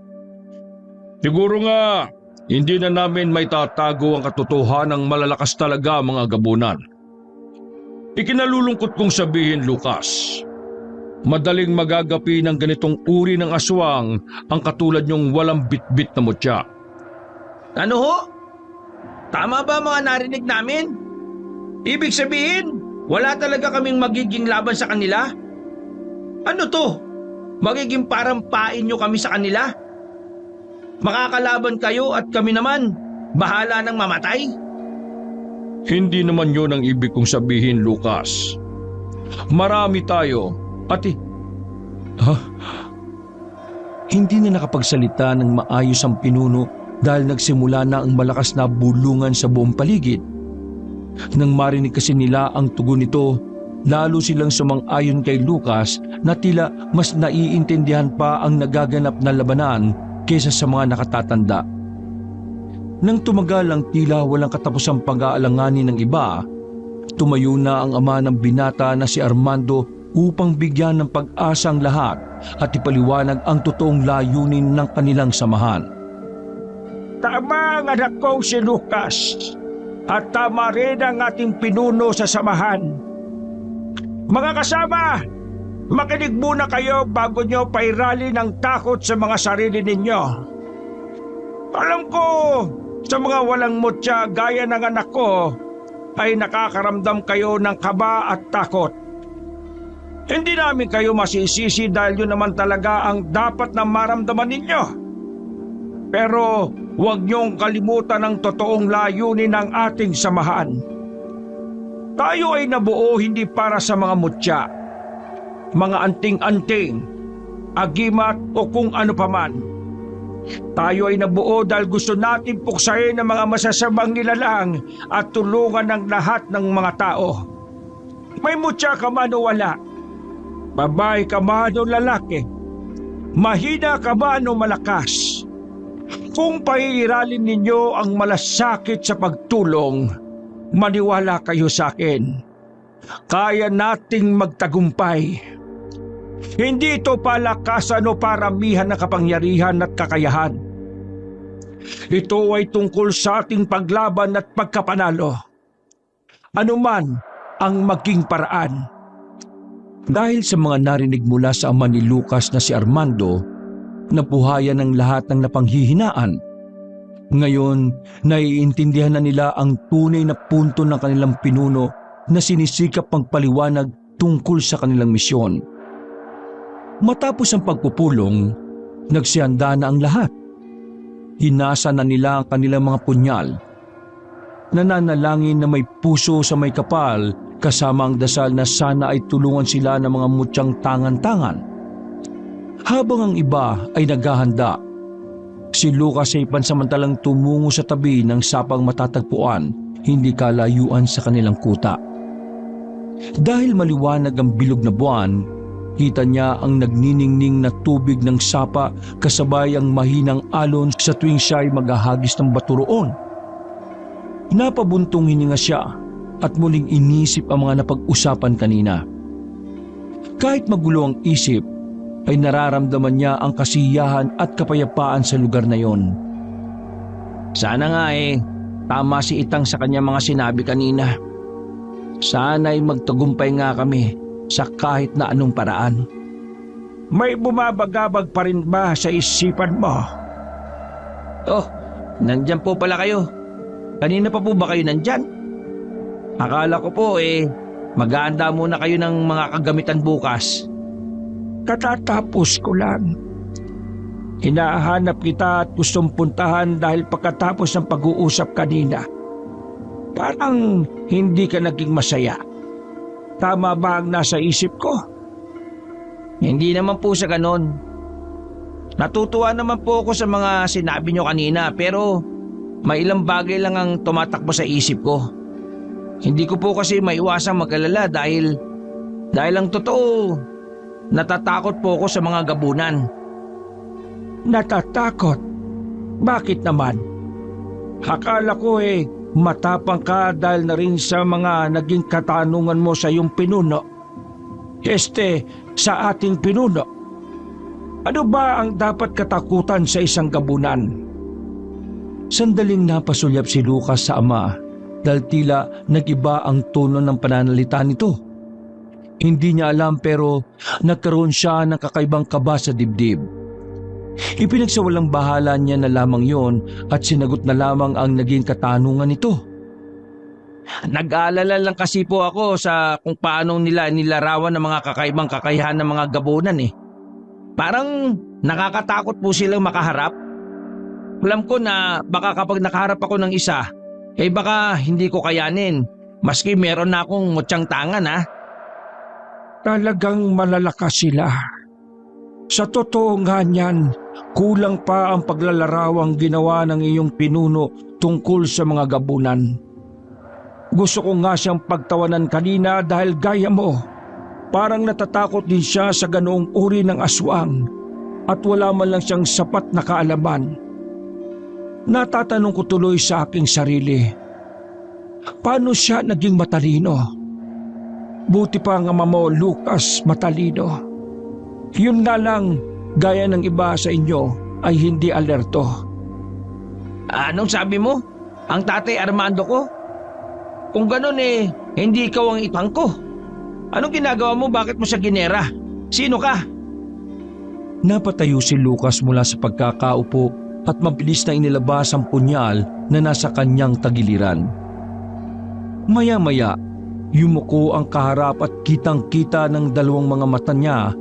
Siguro nga, hindi na namin may tatago ang katotohanan ng malalakas talaga mga gabunan. Ikinalulungkot kong sabihin, Lucas, madaling magagapi ng ganitong uri ng aswang ang katulad niyong walang bitbit na mutya. Ano ho? Tama ba mga narinig namin? Ibig sabihin, wala talaga kaming magiging laban sa kanila? Ano to? Magiging parang pain nyo kami sa kanila? Makakalaban kayo at kami naman, bahala ng mamatay? Hindi naman yun ang ibig kong sabihin, Lucas. Marami tayo, Hindi na nakapagsalita ng maayos ang pinuno dahil nagsimula na ang malakas na bulungan sa buong paligid. Nang marinig kasi nila ang tugon nito, lalo silang sumang-ayon kay Lucas na tila mas naiintindihan pa ang nagaganap na labanan kaysa sa mga nakatatanda. Nang tumagal ang tila walang katapusang pag-aalanganin ng iba, tumayo na ang ama ng binata na si Armando upang bigyan ng pag-asa ang lahat at ipaliwanag ang totoong layunin ng kanilang samahan. Tama ang anak kong si Lucas at tama rin ang ating pinuno sa samahan. Mga kasama, makinig muna kayo bago nyo pairali ng takot sa mga sarili ninyo. Alam ko, sa mga walang mutya gaya ng anak ko, ay nakakaramdam kayo ng kaba at takot. Hindi namin kayo masisisi dahil yun naman talaga ang dapat na maramdaman ninyo. Pero huwag niyong kalimutan ang totoong layunin ng ating samahan. Tayo ay nabuo hindi para sa mga mutya, mga anting-anting, agimat o kung ano paman. Tayo ay nabuo dahil gusto natin puksain ang mga masasamang nilalang at tulungan ng lahat ng mga tao. May mutya ka man o wala, babae ka man o lalaki, mahina ka man o malakas. Kung paiiralin ninyo ang malasakit sa pagtulong, maniwala kayo sa akin. Kaya nating magtagumpay. Hindi ito palakasan o paramihan na kapangyarihan at kakayahan. Ito ay tungkol sa ating paglaban at pagkapanalo. Ano man ang maging paraan. Dahil sa mga narinig mula sa ama ni Lucas na si Armando, nabuhayan ng lahat ng napanghihinaan. Ngayon, naiintindihan na nila ang tunay na punto ng kanilang pinuno na sinisikap magpaliwanag tungkol sa kanilang misyon. Matapos ang pagpupulong, nagsihanda na ang lahat. Hinasa na nila ang kanilang mga punyal. Nananalangin na may puso sa may kapal kasama ang dasal na sana ay tulungan sila ng mga mutyang tangan-tangan. Habang ang iba ay naghahanda, si Lucas ay pansamantalang tumungo sa tabi ng sapang matatagpuan, hindi kalayuan sa kanilang kuta. Dahil maliwanag ang bilog na buwan, kita niya ang nagniningning na tubig ng sapa kasabay ang mahinang alon sa tuwing siya ay maghahagis ng bato roon. Napabuntong hininga siya at muling inisip ang mga napag-usapan kanina. Kahit magulo ang isip, ay nararamdaman niya ang kasiyahan at kapayapaan sa lugar na yon. Sana nga tama si Itang sa kanya mga sinabi kanina. Sana ay magtagumpay nga kami sa kahit na anong paraan. May bumabagabag pa rin ba sa isipan mo? Oh, nandyan po pala kayo. Kanina pa po ba kayo nandyan? Akala ko po mag-aanda muna kayo ng mga kagamitan bukas. Katatapos ko lang. Hinahanap kita at gustong puntahan dahil pagkatapos ng pag-uusap kanina, parang hindi ka naging masaya. Tama ba ang nasa isip ko? Hindi naman po sa ganon. Natutuwa naman po ako sa mga sinabi nyo kanina pero may ilang bagay lang ang tumatakbo sa isip ko. Hindi ko po kasi maiwasang mag-alala dahil ang totoo, natatakot po ako sa mga gabunan. Natatakot? Bakit naman? Akala ko matapang ka dahil na rin sa mga naging katanungan mo sa iyong pinuno. Sa ating pinuno. Ano ba ang dapat katakutan sa isang gabunan? Sandaling napasulyap si Lucas sa ama dahil tila nag-iba ang tono ng pananalita nito. Hindi niya alam pero nagkaroon siya ng kakaibang kaba sa dibdib. Ipinagsawalang bahala niya na lamang yon at sinagot na lamang ang naging katanungan nito. Nag-aalala lang kasi po ako sa kung paano nila nilarawan ng mga kakaibang kakayahan ng mga gabunan Parang nakakatakot po silang makaharap. Alam ko na baka kapag nakaharap ako ng isa, baka hindi ko kayanin. Maski meron na akong mutyang tangan Talagang malalakas sila. Sa totoo nga niyan, kulang pa ang paglalarawang ginawa ng iyong pinuno tungkol sa mga gabunan. Gusto ko nga siyang pagtawanan kanina dahil gaya mo, parang natatakot din siya sa ganoong uri ng aswang at wala man lang siyang sapat na kaalaman. Natatanong ko tuloy sa aking sarili, paano siya naging matalino? Buti pa nga mo, Lucas, matalino. Yun nga lang, gaya ng iba sa inyo, ay hindi alerto. Anong sabi mo? Ang tatay Armando ko? Kung ganun hindi ikaw ang ipang ko. Anong ginagawa mo? Bakit mo siya ginera? Sino ka? Napatayo si Lucas mula sa pagkakaupo at mabilis na inilabas ang punyal na nasa kanyang tagiliran. Maya-maya, yumuko ang kaharap at kitang-kita ng dalawang mga mata niya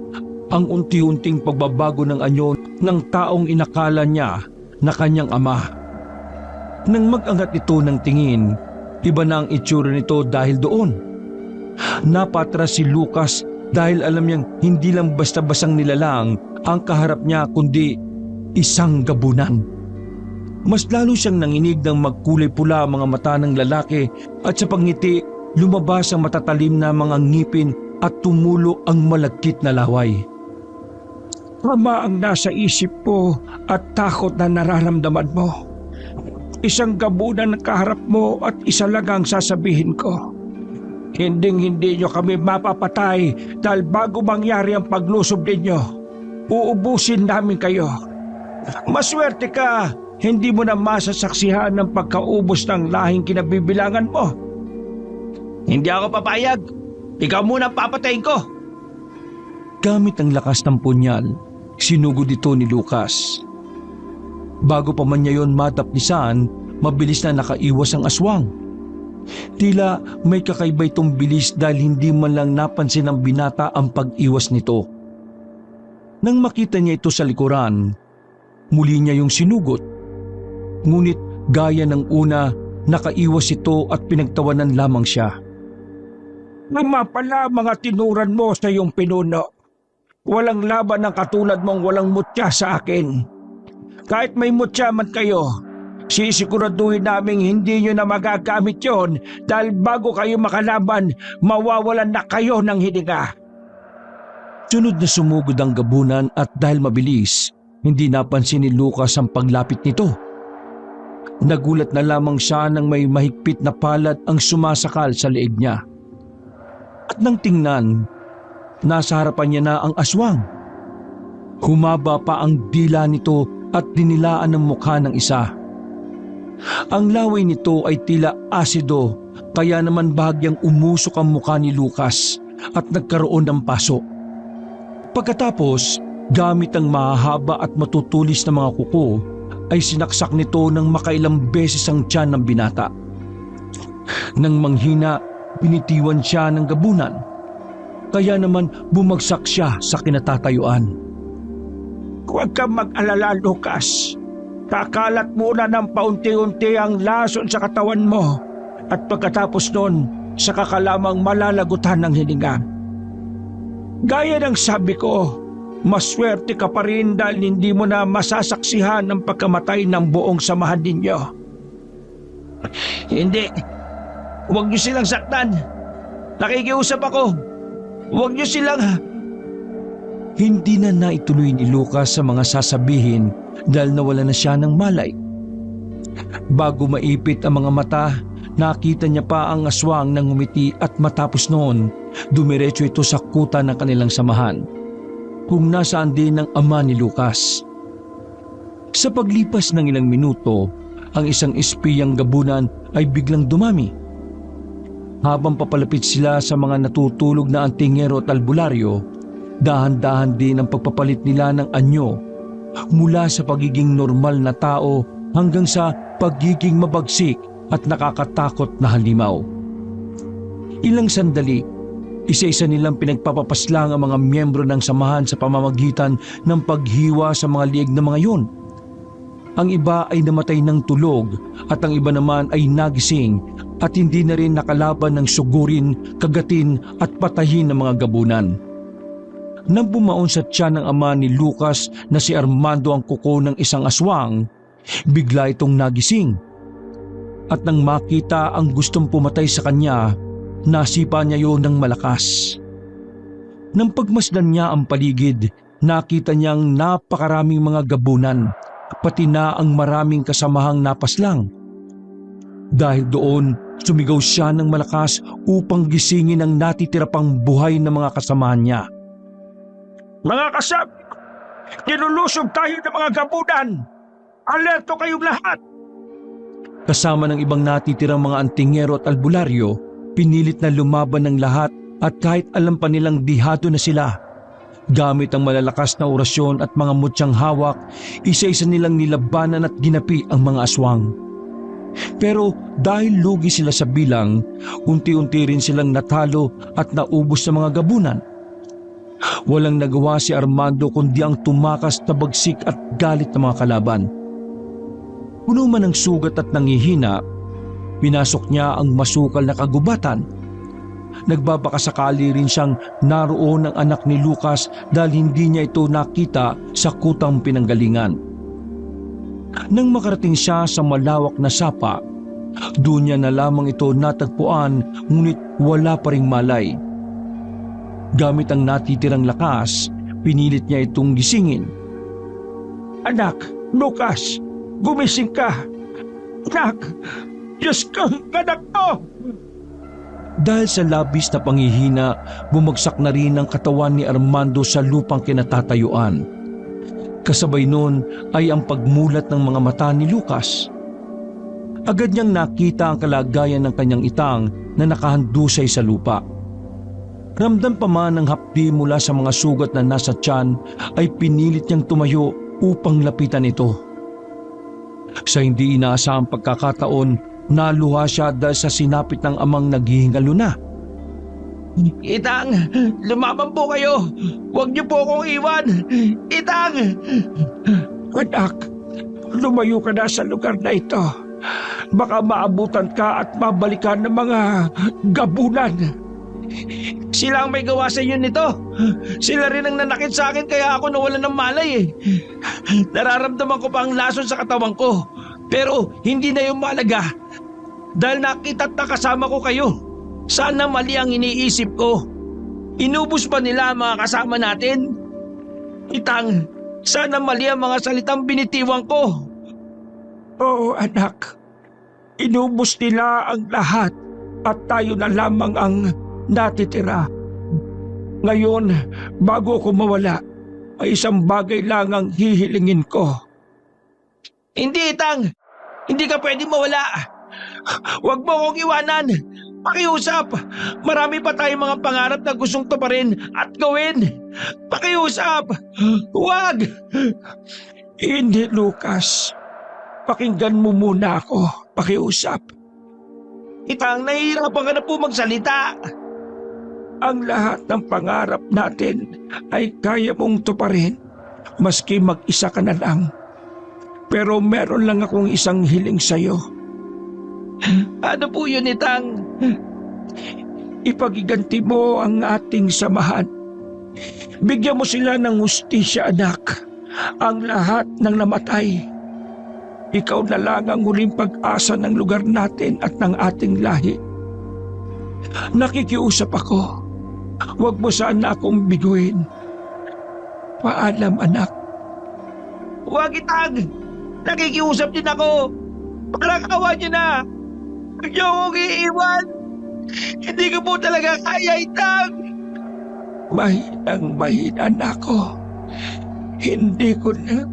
ang unti-unting pagbabago ng anyo ng taong inakala niya na kanyang ama. Nang mag-angat ito ng tingin, iba na ang itsura nito dahil doon. Napatras si Lucas dahil alam niyang hindi lang basta-basang nilalang ang kaharap niya kundi isang gabunan. Mas lalo siyang nanginig ng magkulay pula ang mga mata ng lalaki at sa pangiti lumabas ang matatalim na mga ngipin at tumulo ang malagkit na laway. Ama ang nasa isip ko at takot na nararamdaman mo. Isang gabunan ang kaharap mo at isa lang ang sasabihin ko. Hinding-hindi nyo kami mapapatay dahil bago mangyari ang paglusob ninyo, uubusin namin kayo. Maswerte ka, hindi mo na masasaksihan ng pagkaubos ng lahing kinabibilangan mo. Hindi ako papayag. Ikaw muna papatayin ko. Gamit ang lakas ng punyal, sinugod ito ni Lucas. Bago pa man niya yon matapnisan, mabilis na nakaiwas ang aswang. Tila may kakaiba itong bilis dahil hindi man lang napansin ng binata ang pag-iwas nito. Nang makita niya ito sa likuran, muli niya yung sinugot. Ngunit gaya ng una, nakaiwas ito at pinagtawanan lamang siya. Nama pala mga tinuran mo sa iyong pinuno. Walang laban ng katulad mong walang mutya sa akin. Kahit may mutya man kayo, sisiguraduhin naming hindi nyo na magagamit yon dahil bago kayo makalaban, mawawalan na kayo ng hininga. Sunod na sumugod ang gabunan at dahil mabilis, hindi napansin ni Lucas ang paglapit nito. Nagulat na lamang siya nang may mahigpit na palad ang sumasakal sa leeg niya. At nang tingnan, nasa harapan niya na ang aswang. Humaba pa ang dila nito at dinilaan ng mukha ng isa. Ang laway nito ay tila asido, kaya naman bahagyang umusok ang mukha ni Lucas at nagkaroon ng paso. Pagkatapos, gamit ang mahahaba at matutulis na mga kuko, ay sinaksak nito ng makailang beses ang tiyan ng binata. Nang manghina, binitiwan siya ng gabunan. Kaya naman bumagsak siya sa kinatatayuan. Huwag kang mag-alala, Lucas. Kakalat muna ng paunti-unti ang lason sa katawan mo at pagkatapos nun, saka ka lamang malalagutan ng hininga. Gaya ng sabi ko, maswerte ka pa rin dahil hindi mo na masasaksihan ang pagkamatay ng buong samahan ninyo. Hindi. Huwag niyo silang saktan. Nakikiusap ako. Huwag niyo silang... Hindi na naituloy ni Lucas sa mga sasabihin dahil nawala na siya ng malay. Bago maipit ang mga mata, nakita niya pa ang aswang nang ngumiti at matapos noon, dumiretso ito sa kuta ng kanilang samahan, kung nasaan din ang ama ni Lucas. Sa paglipas ng ilang minuto, ang isang espiyang gabunan ay biglang dumami. Habang papalapit sila sa mga natutulog na antingero at albularyo, dahan-dahan din ang pagpapalit nila ng anyo mula sa pagiging normal na tao hanggang sa pagiging mabagsik at nakakatakot na halimaw. Ilang sandali, isa-isa nilang pinagpapapaslang ang mga miyembro ng samahan sa pamamagitan ng paghiwa sa mga lieg ng mga yun. Ang iba ay namatay ng tulog at ang iba naman ay nagising at hindi na rin nakalaban ng sugurin, kagatin at patayin ng mga gabunan. Nang bumaon sa tiyan ng ama ni Lucas na si Armando ang kuko ng isang aswang, bigla itong nagising. At nang makita ang gustong pumatay sa kanya, nasipa niya yon ng malakas. Nang pagmasdan niya ang paligid, nakita niyang napakaraming mga gabunan, pati na ang maraming kasamahang napaslang. Dahil doon, sumigaw siya ng malakas upang gisingin ang natitira pang buhay na mga kasamahan niya. Mga kasab, nilulusob tayo ng mga gabunan. Alerto kayong lahat! Kasama ng ibang natitirang mga antingero at albularyo, pinilit na lumaban ng lahat at kahit alam pa nilang dihado na sila. Gamit ang malalakas na orasyon at mga mutyang hawak, isa-isa nilang nilabanan at ginapi ang mga aswang. Pero dahil lugi sila sa bilang, unti-unti rin silang natalo at naubos sa mga gabunan. Walang nagawa si Armando kundi ang tumakas na bagsik at galit ng mga kalaban. Puno man ng sugat at nangihina, pinasok niya ang masukal na kagubatan. Nagbabakasakali rin siyang naroon ng anak ni Lucas dahil hindi niya ito nakita sa kutang pinanggalingan. Nang makarating siya sa malawak na sapa, doon niya na lamang ito natagpuan ngunit wala pa ring malay. Gamit ang natitirang lakas, pinilit niya itong gisingin. Anak, Lucas, gumising ka! Anak, Diyos ko, anak ko! Dahil sa labis na panghihina, bumagsak na rin ang katawan ni Armando sa lupang kinatatayuan. Kasabay nun ay ang pagmulat ng mga mata ni Lucas. Agad niyang nakita ang kalagayan ng kanyang itang na nakahandusay sa lupa. Ramdam pa man ang hapdi mula sa mga sugat na nasa tiyan ay pinilit niyang tumayo upang lapitan ito. Sa hindi inaasahang pagkakataon, naluha siya dahil sa sinapit ng amang naghihingalo na. Itang, lumaban po kayo! Huwag niyo po akong iwan! Itang! Anak, lumayo ka na sa lugar na ito. Baka maabutan ka at mabalikan ng mga gabunan. Sila ang may gawa sa inyo nito. Sila rin ang nanakit sa akin kaya ako nawalan ng malay eh. Nararamdaman ko pa ang lason sa katawan ko. Pero hindi na yung malaga. Dahil nakita at nakasama ko kayo. Sana mali ang iniisip ko. Inubos ba nila ang mga kasama natin? Itang, sana mali ang mga salitang binitiwang ko. Oo anak. Inubos nila ang lahat at tayo na lamang ang natitira. Ngayon, bago ako mawala, ay isang bagay lang ang hihilingin ko. Hindi, Itang! Hindi ka pwedeng mawala! Huwag mo akong iwanan! Pakiusap! Marami pa tayong mga pangarap na gustong tuparin at gawin! Pakiusap! Huwag! Hindi, Lucas. Pakinggan mo muna ako. Pakiusap. Itang, nahihirapan ka na po magsalita. Ang lahat ng pangarap natin ay kaya mong tuparin maski mag-isa ka na lang. Pero meron lang akong isang hiling sa'yo. Ano po yun, Itang? Ipagiganti mo ang ating samahan. Bigyan mo sila ng hustisya, anak. Ang lahat ng namatay. Ikaw na lang ang huling pag-asa ng lugar natin at ng ating lahi. Nakikiusap ako. Huwag mo sana akong biguin. Paalam, anak. Huwag, Itang! Nakikiusap din ako! Parang awa niyo na! Huwag niyo akong iiwan! Hindi ko po talaga kaya, Itang! Mahinang anak ko. Hindi ko na...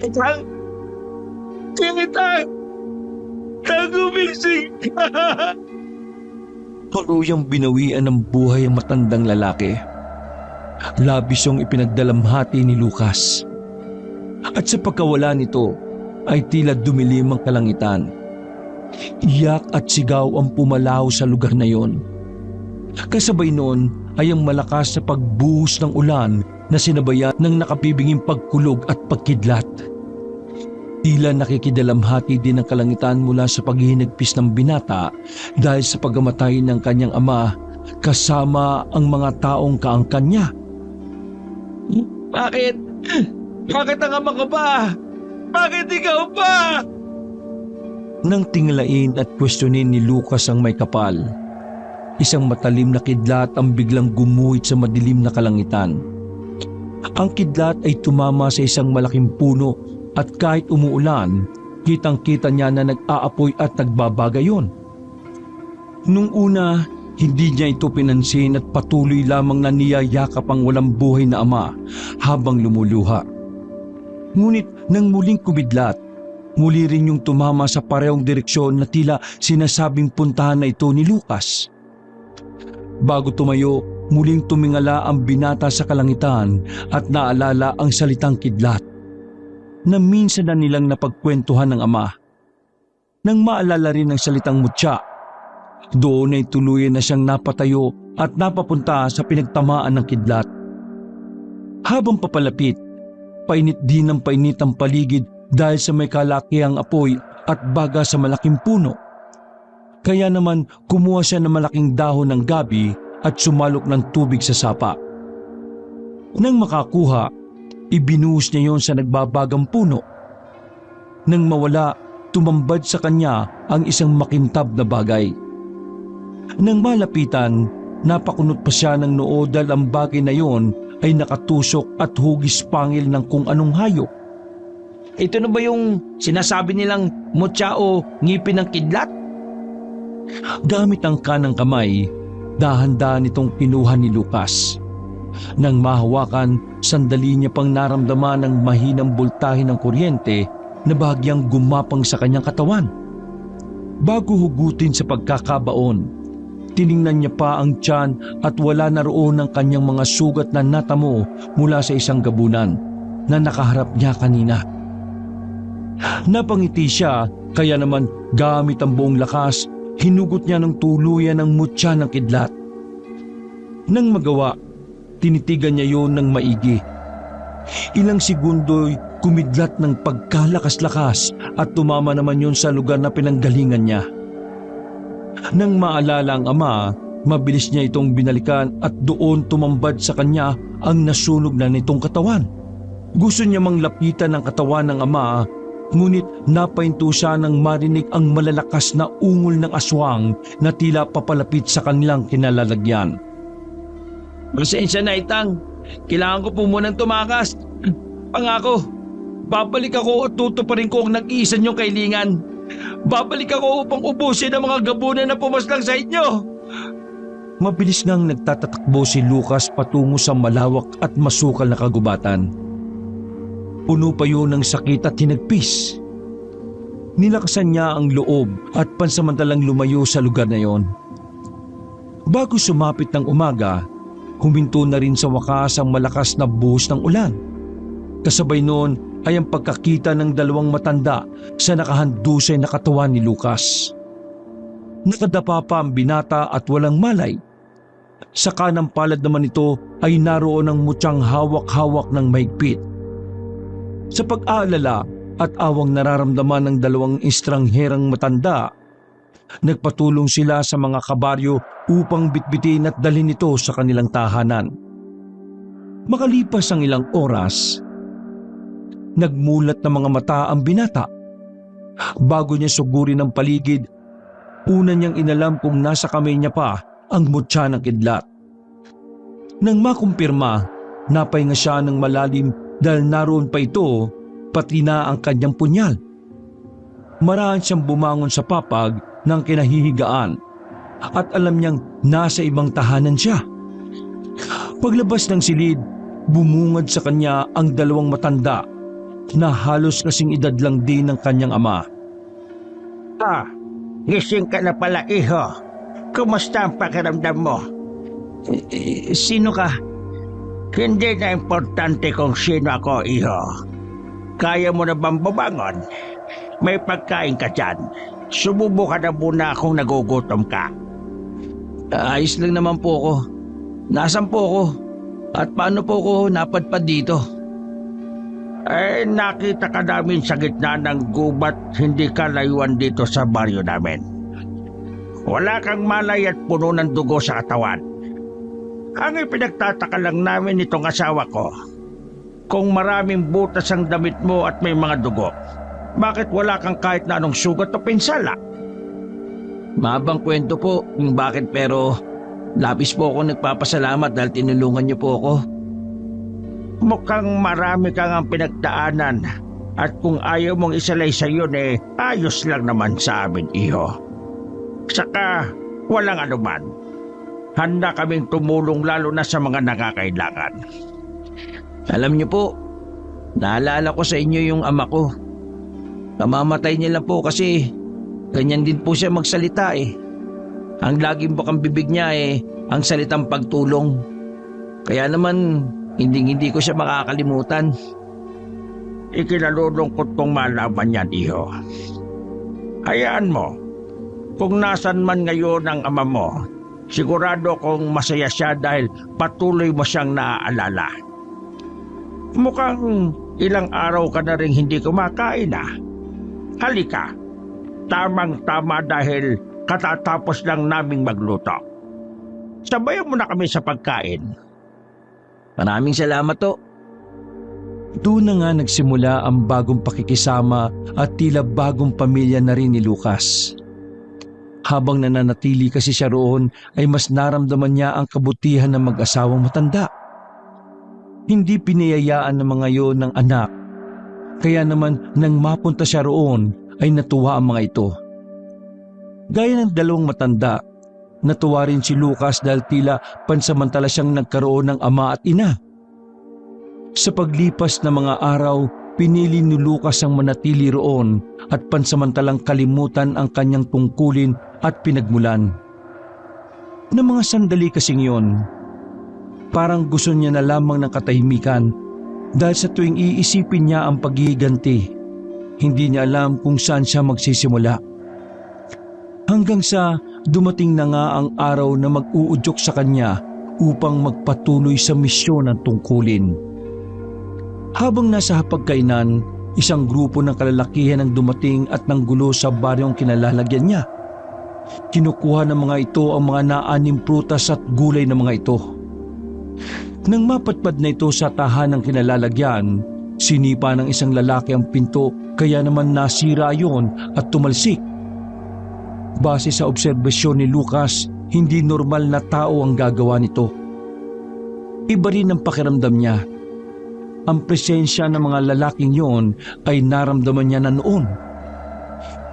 Itang! Itang! Nagumising ka! Tuluyang binawian ng buhay ang matandang lalaki. Labis yung ipinagdalamhati ni Lucas. At sa pagkawala nito ay tila dumilim ang kalangitan. Iyak at sigaw ang pumalaw sa lugar na yon. Kasabay noon ay ang malakas na pagbuhos ng ulan na sinabayan ng nakapibinging pagkulog at pagkidlat. Tila nakikidalamhati din ang kalangitan mula sa paghihinagpis ng binata dahil sa pagkamatay ng kanyang ama kasama ang mga taong kaangkan niya. Bakit? Bakit ang ama ko ba? Bakit ikaw ba? Nang tingalain at kwestiyonin ni Lucas ang may kapal, isang matalim na kidlat ang biglang gumuhit sa madilim na kalangitan. Ang kidlat ay tumama sa isang malaking puno at kahit umuulan, kitang-kita niya na nag-aapoy at nagbabagayon. Nung una, hindi niya ito pinansin at patuloy lamang na niyayakap ang walang buhay na ama habang lumuluha. Ngunit nang muling kumidlat, muli rin yung tumama sa parehong direksyon na tila sinasabing puntahan na ito ni Lucas. Bago tumayo, muling tumingala ang binata sa kalangitan at naalala ang salitang kidlat na minsan na nilang napagkwentuhan ng ama. Nang maalala rin ang salitang mutya, doon ay tuluyan na siyang napatayo at napapunta sa pinagtamaan ng kidlat. Habang papalapit, painit din ng painit ang paligid dahil sa may kalakihang apoy at baga sa malaking puno. Kaya naman kumuha siya ng malaking dahon ng gabi at sumalok ng tubig sa sapa. Nang makakuha, ibinuhos niya yon sa nagbabagang puno. Nang mawala, tumambad sa kanya ang isang makintab na bagay. Nang malapitan, napakunot pa siya ng noo dahil ang bagay na yon ay nakatusok at hugis pangil ng kung anong hayop. Ito na ba yung sinasabi nilang mutya o ngipin ng kidlat? Gamit ang kanang kamay, dahan-dahan itong kinuha ni Lucas. Nang mahawakan, sandali niya pang naramdaman ng mahinang boltahe ng kuryente na bahagyang gumapang sa kanyang katawan. Bago hugutin sa pagkakabaon, tiningnan niya pa ang tiyan at wala na roon ang kanyang mga sugat na natamo mula sa isang gabunan na nakaharap niya kanina. Napangiti siya, kaya naman gamit ang buong lakas, hinugot niya ng tuluyan ang mutya ng kidlat. Nang magawa, tinitigan niya yon ng maigi. Ilang segundo'y kumidlat ng pagkalakas-lakas at tumama naman yon sa lugar na pinanggalingan niya. Nang maalala ang ama, mabilis niya itong binalikan at doon tumambad sa kanya ang nasunog na nitong katawan. Gusto niya mang lapitan ang katawan ng ama, ngunit napahinto siya nang marinig ang malalakas na ungol ng aswang na tila papalapit sa kanilang kinalalagyan. Pasensya na, Itang. Kailangan ko po munang tumakas. Pangako, babalik ako at tutuparin ko ang nag-iisa niyong kailingan. Babalik ako upang ubusin ang mga gabunan na pumaslang sa inyo. Mabilis ngang nagtatatakbo si Lucas patungo sa malawak at masukal na kagubatan. Puno pa yun ng sakit at hinagpis. Nilakasan niya ang loob at pansamantalang lumayo sa lugar na yon. Bago sumapit ng umaga, huminto na rin sa wakas ang malakas na buhos ng ulan. Kasabay noon ay ang pagkakita ng dalawang matanda sa nakahandusay na katawan ni Lucas. Nakadapa pa ang binata at walang malay. Sa kanang palad naman ito ay naroon ang mutyang hawak-hawak ng mahigpit. Sa pag-aalala at awang nararamdaman ng dalawang estrangherang matanda, nagpatulong sila sa mga kabaryo upang bitbitin at dalhin ito sa kanilang tahanan. Makalipas ang ilang oras, nagmulat na mga mata ang binata. Bago niya sugurin ang paligid, una niyang inalam kung nasa kamay niya pa ang mutya ng kidlat. Nang makumpirma, napahinga siya ng malalim dahil naroon pa ito, pati na ang kanyang punyal. Maraan siyang bumangon sa papag ng kinahihigaan at alam niyang nasa ibang tahanan siya. Paglabas ng silid, bumungad sa kanya ang dalawang matanda na halos kasing edad lang din ng kanyang ama. Gising ka na pala, iho. Kumusta ang pakiramdam mo? Sino ka? Hindi na importante kung sino ako, iho. Kaya mo na bang bumangon? May pagkain ka dyan. Sumubo ka na muna kung nagugutom ka. Ayos lang naman po ako. Nasaan po ako? At paano po ako napadpad dito? Nakita ka namin sa gitna ng gubat, hindi ka layuan dito sa baryo namin. Wala kang malay at puno ng dugo sa katawan. Ang ipinagtataka lang namin itong asawa ko, Kung maraming butas ang damit mo at may mga dugo, bakit wala kang kahit na anong sugat o pinsala? Mahabang kwento po kung bakit, pero labis po ako nagpapasalamat dahil tinulungan niyo po ako. Mukhang marami kang ang pinagdaanan at kung ayaw mong isalaysay yun ayos lang naman sa amin, iho. Saka walang anuman. Handa kaming tumulong lalo na sa mga nakakailangan. Alam niyo po, naalala ko sa inyo yung ama ko. Kamamatay niya lang po kasi ganyan din po siya magsalita eh. Ang laging bukang bibig niya ang salitang pagtulong. Kaya naman, hindi ko siya makakalimutan. Ikinalulungkot kong malaman yan, iho. Hayaan mo, kung nasan man ngayon ang ama mo, sigurado kong masaya siya dahil patuloy mo siyang naaalala. Mukhang ilang araw ka na rin hindi kumakain ah. Halika, tamang-tama dahil katatapos lang naming magluto. Sabayan mo na kami sa pagkain. Maraming salamat to. Doon na nga nagsimula ang bagong pakikisama at tila bagong pamilya na rin ni Lucas. Habang nananatili kasi siya roon ay mas naramdaman niya ang kabutihan ng mag-asawang matanda. Hindi pinayayaan ng mga yon ng anak. Kaya naman nang mapunta siya roon ay natuwa ang mga ito. Gaya ng dalawang matanda, natuwa rin si Lucas dahil tila pansamantala siyang nagkaroon ng ama at ina. Sa paglipas ng mga araw, pinili ni Lucas ang manatili roon at pansamantalang kalimutan ang kanyang tungkulin at pinagmulan. Ng mga sandali kasing yon, parang gusto niya na lamang ng katahimikan dahil sa tuwing iisipin niya ang paghihiganti, hindi niya alam kung saan siya magsisimula. Hanggang sa dumating na nga ang araw na mag-uudyok sa kanya upang magpatuloy sa misyon ng tungkulin. Habang nasa hapagkainan, isang grupo ng kalalakihan ang dumating at nanggulo sa baryong kinalalagyan niya. Kinukuha ng mga ito ang mga naanim prutas at gulay ng mga ito. Nang mapatpad na ito sa tahanang kinalalagyan, sinipa ng isang lalaki ang pinto kaya naman nasira yon at tumalsik. Base sa obserbasyon ni Lucas, hindi normal na tao ang gagawa nito. Iba rin ang pakiramdam niya. Ang presensya ng mga lalaking yon ay naramdaman niya na noon.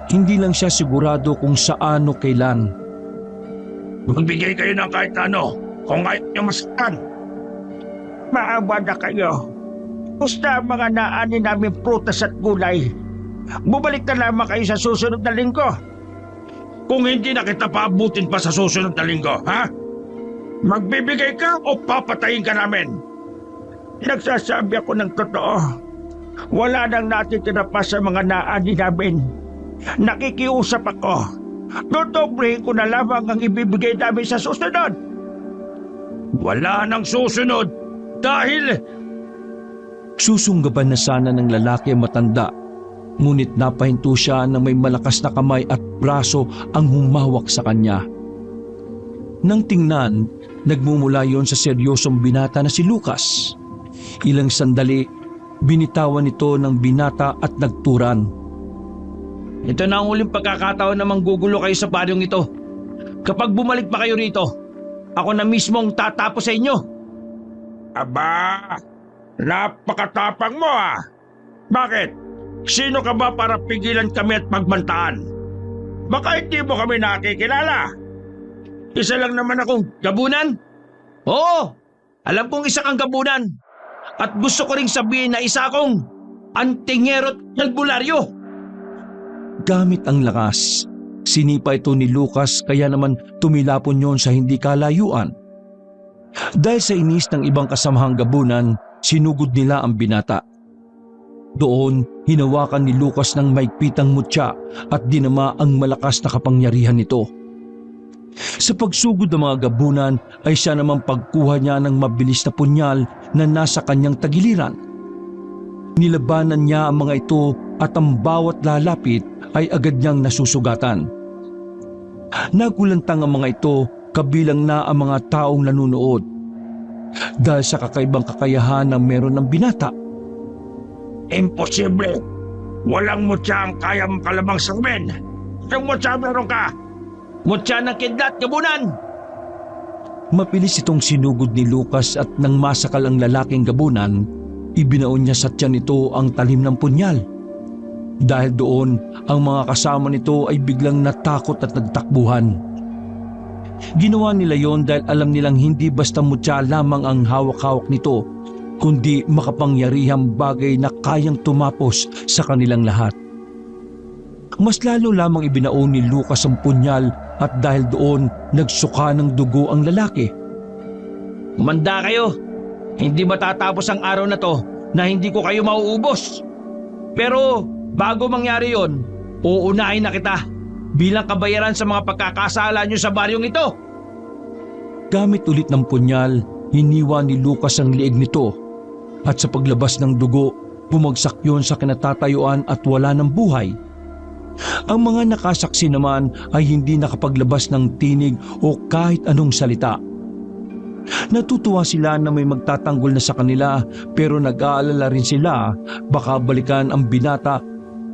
Hindi lang siya sigurado kung saan o kailan. Magbigay kayo ng kahit ano kung ayaw niyo masaktan. Maawa na kayo. Basta mga naani namin prutas at gulay. Bumalik na lamang kayo sa susunod na linggo. Kung hindi na kita paabutin pa sa susunod na linggo, ha? Magbibigay ka o papatayin ka namin? Nagsasabi ako ng totoo. Wala nang natitira pa sa mga naani namin. Nakikiusap ako. Dodoblehin ko na lamang ang ibibigay namin sa susunod. Wala nang susunod dahil... Susunggaban na sana ng lalaki ang matanda, ngunit napahinto siya na may malakas na kamay at braso ang humawak sa kanya. Nang tingnan, nagmumula yon sa seryosong binata na si Lucas. Ilang sandali, binitawan ito ng binata at nagturan. Ito na ang uling pagkakataon na manggugulo kayo sa baryong ito. Kapag bumalik pa kayo rito, ako na mismong tatapos sa inyo. Aba, napakatapang mo ah. Bakit? Sino ka ba para pigilan kami at pagbantaan? Baka hindi mo kami nakikilala. Isa lang naman akong Gabunan? Oo, alam kong isa kang gabunan. At gusto ko ring sabihin na isa akong antingero at albularyo. Gamit ang lakas, sinipa ito ni Lucas kaya naman tumilapon yon sa hindi kalayuan. Dahil sa inis ng ibang kasamahang gabunan, sinugod nila ang binata. Doon, hinawakan ni Lucas ng maigpitang mutya at dinama ang malakas na kapangyarihan nito. Sa pagsugod ng mga gabunan ay siya namang pagkuha niya ng mabilis na punyal na nasa kanyang tagiliran. Nilabanan niya ang mga ito at ang bawat lalapit ay agad niyang nasusugatan. Nagulantang ang mga ito kabilang na ang mga taong nanunood. Dahil sa kakaibang kakayahan na meron ng binata, Imposible! Walang mutya ang kaya makalamang sa amin! Ang mutya meron ka! Mutya ng kidlat, gabunan! Mapilis itong sinugod ni Lucas at nang masakal ang lalaking gabunan, ibinaon niya sa tiyan nito ang talim ng punyal. Dahil doon, ang mga kasama nito ay biglang natakot at nagtakbuhan. Ginawa nila yon dahil alam nilang hindi basta mutya lamang ang hawak-hawak nito, kundi makapangyarihang bagay na kayang tumapos sa kanilang lahat. Mas lalo lamang ibinaon ni Lucas ang punyal at dahil doon nagsuka ng dugo ang lalaki. Umanda kayo! Hindi matatapos ang araw na to na hindi ko kayo mauubos. Pero bago mangyari yon, uunahin na kita bilang kabayaran sa mga pagkakasala nyo sa baryong ito. Gamit ulit ng punyal, hiniwa ni Lucas ang liig nito at sa paglabas ng dugo, bumagsak yun sa kinatatayuan at wala ng buhay. Ang mga nakasaksi naman ay hindi nakapaglabas ng tinig o kahit anong salita. Natutuwa sila na may magtatanggol na sa kanila pero nag-aalala rin sila baka balikan ang binata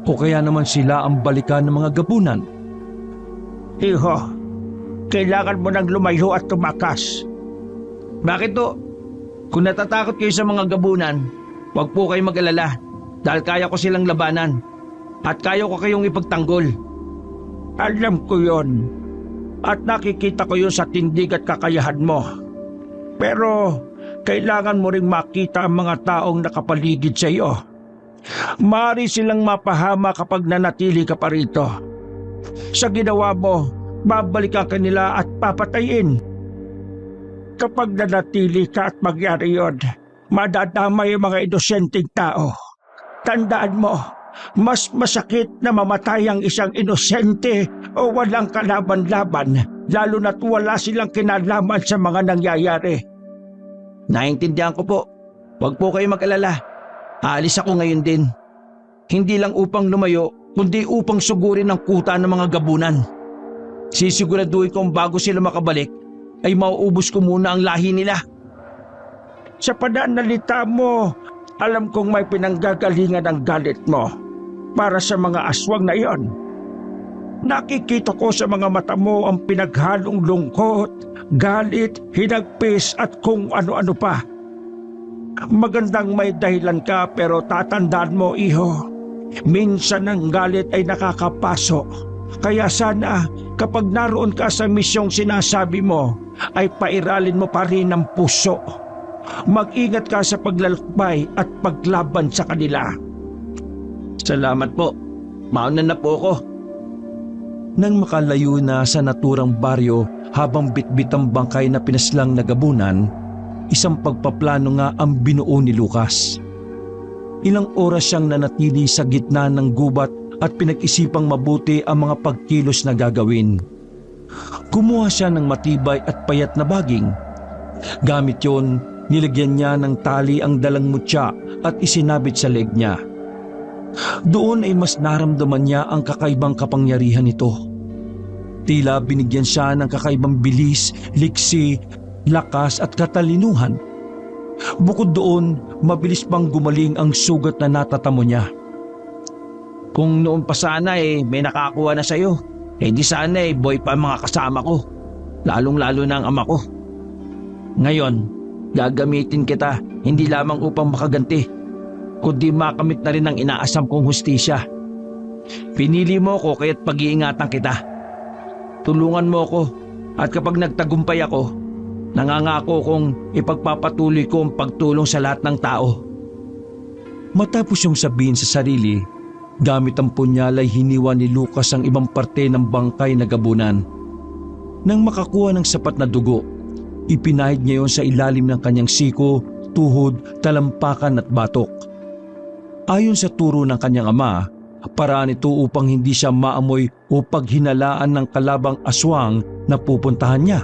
o kaya naman sila ang balikan ng mga gabunan. Iho, kailangan mo nang lumayo at tumakas. Bakit to? Kung natatakot kayo sa mga gabunan, huwag po kayo mag-alala dahil kaya ko silang labanan at kaya ko kayong ipagtanggol. Alam ko yon at nakikita ko yun sa tindig at kakayahan mo. Pero kailangan mo ring makita ang mga taong nakapaligid sa iyo. Maaari silang mapahama kapag nanatili ka pa rito. Sa ginawa mo, babalikan ka nila at papatayin. Kapag nanatili ka at magyari yun, madadamay ang mga inosenteng tao. Tandaan mo, mas masakit na mamatay ang isang inosente o walang kalaban-laban, lalo na't wala silang kinalaman sa mga nangyayari. Naintindihan ko po. Huwag po kayo mag-alala. Aalis ako ngayon din. Hindi lang upang lumayo, kundi upang sugurin ang kuta ng mga gabunan. Sisiguraduhin kong bago sila makabalik, ay mauubos ko muna ang lahi nila. Sa pananalita mo, alam kong may pinanggagalingan ang galit mo para sa mga aswang na iyon. Nakikita ko sa mga mata mo ang pinaghalong lungkot, galit, hinagpis at kung ano-ano pa. Magandang may dahilan ka pero tatandaan mo, iho, minsan ang galit ay nakakapaso. Kaya sana kapag naroon ka sa misyong sinasabi mo, ay pairalin mo pa rin ang puso. Mag-ingat ka sa paglalakbay at paglaban sa kanila. Salamat po. Mauna na po ako. Nang makalayo na sa naturang baryo habang bitbit ang bangkay na pinaslang na gabunan, isang pagpaplano nga ang binuo ni Lucas. Ilang oras siyang nanatili sa gitna ng gubat at pinag-isipang mabuti ang mga pagkilos na gagawin. Kumuha siya ng matibay at payat na baging. Gamit yon, nilagyan niya ng tali ang dalang mutya at isinabit sa leeg niya. Doon ay mas naramdaman niya ang kakaibang kapangyarihan nito. Tila binigyan siya ng kakaibang bilis, liksi, lakas at katalinuhan. Bukod doon, mabilis pang gumaling ang sugat na natatamo niya. Kung noon pa sana may nakakuha na sa'yo, di sana boy pa ang mga kasama ko, lalong-lalo na ang ama ko. Ngayon, gagamitin kita hindi lamang upang makaganti, kundi makamit na rin ang inaasam kong hustisya. Pinili mo ko kaya't pag-iingatan kita. Tulungan mo ko at kapag nagtagumpay ako, nangangako kong ipagpapatuloy ko ang pagtulong sa lahat ng tao. Matapos yung sabihin sa sarili, gamit ang punyal ay hiniwa ni Lucas ang ibang parte ng bangkay na gabunan. Nang makakuha ng sapat na dugo, ipinahid niya yon sa ilalim ng kanyang siko, tuhod, talampakan at batok. Ayon sa turo ng kanyang ama, paraan ito upang hindi siya maamoy o paghinalaan ng kalabang aswang na pupuntahan niya.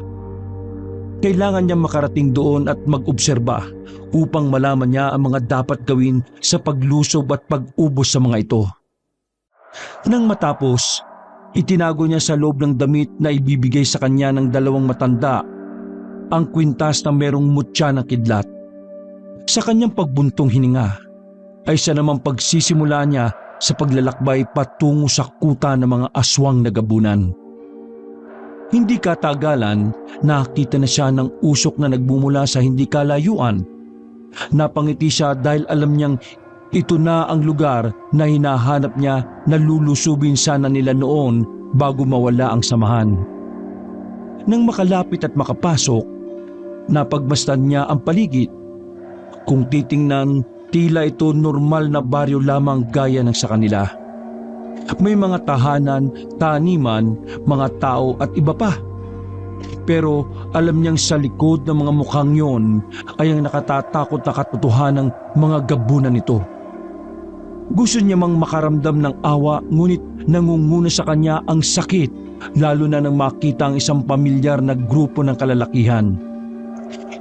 Kailangan niya makarating doon at mag-obserba upang malaman niya ang mga dapat gawin sa paglusob at pag-ubos sa mga ito. Nang matapos, itinago niya sa loob ng damit na ibibigay sa kanya ng dalawang matanda ang kwintas na merong mutya ng kidlat. Sa kanyang pagbuntong hininga, ay siya namang pagsisimula niya sa paglalakbay patungo sa kuta ng mga aswang na gabunan. Hindi katagalan, nakita na siya ng usok na nagmumula sa hindi kalayuan. Napangiti siya dahil alam niyang ito na ang lugar na hinahanap niya na lulusubin sana nila noon bago mawala ang samahan. Nang makalapit at makapasok, napagmasdan niya ang paligid. Kung titingnan, tila ito normal na baryo lamang gaya ng sa kanila. May mga tahanan, taniman, mga tao at iba pa. Pero alam niyang sa likod ng mga mukhang yon ay ang nakatatakot na katotohanan ng mga gabunan nito. Gusto niya mang makaramdam ng awa, ngunit nangunguna sa kanya ang sakit, lalo na nang makita ang isang pamilyar na grupo ng kalalakihan.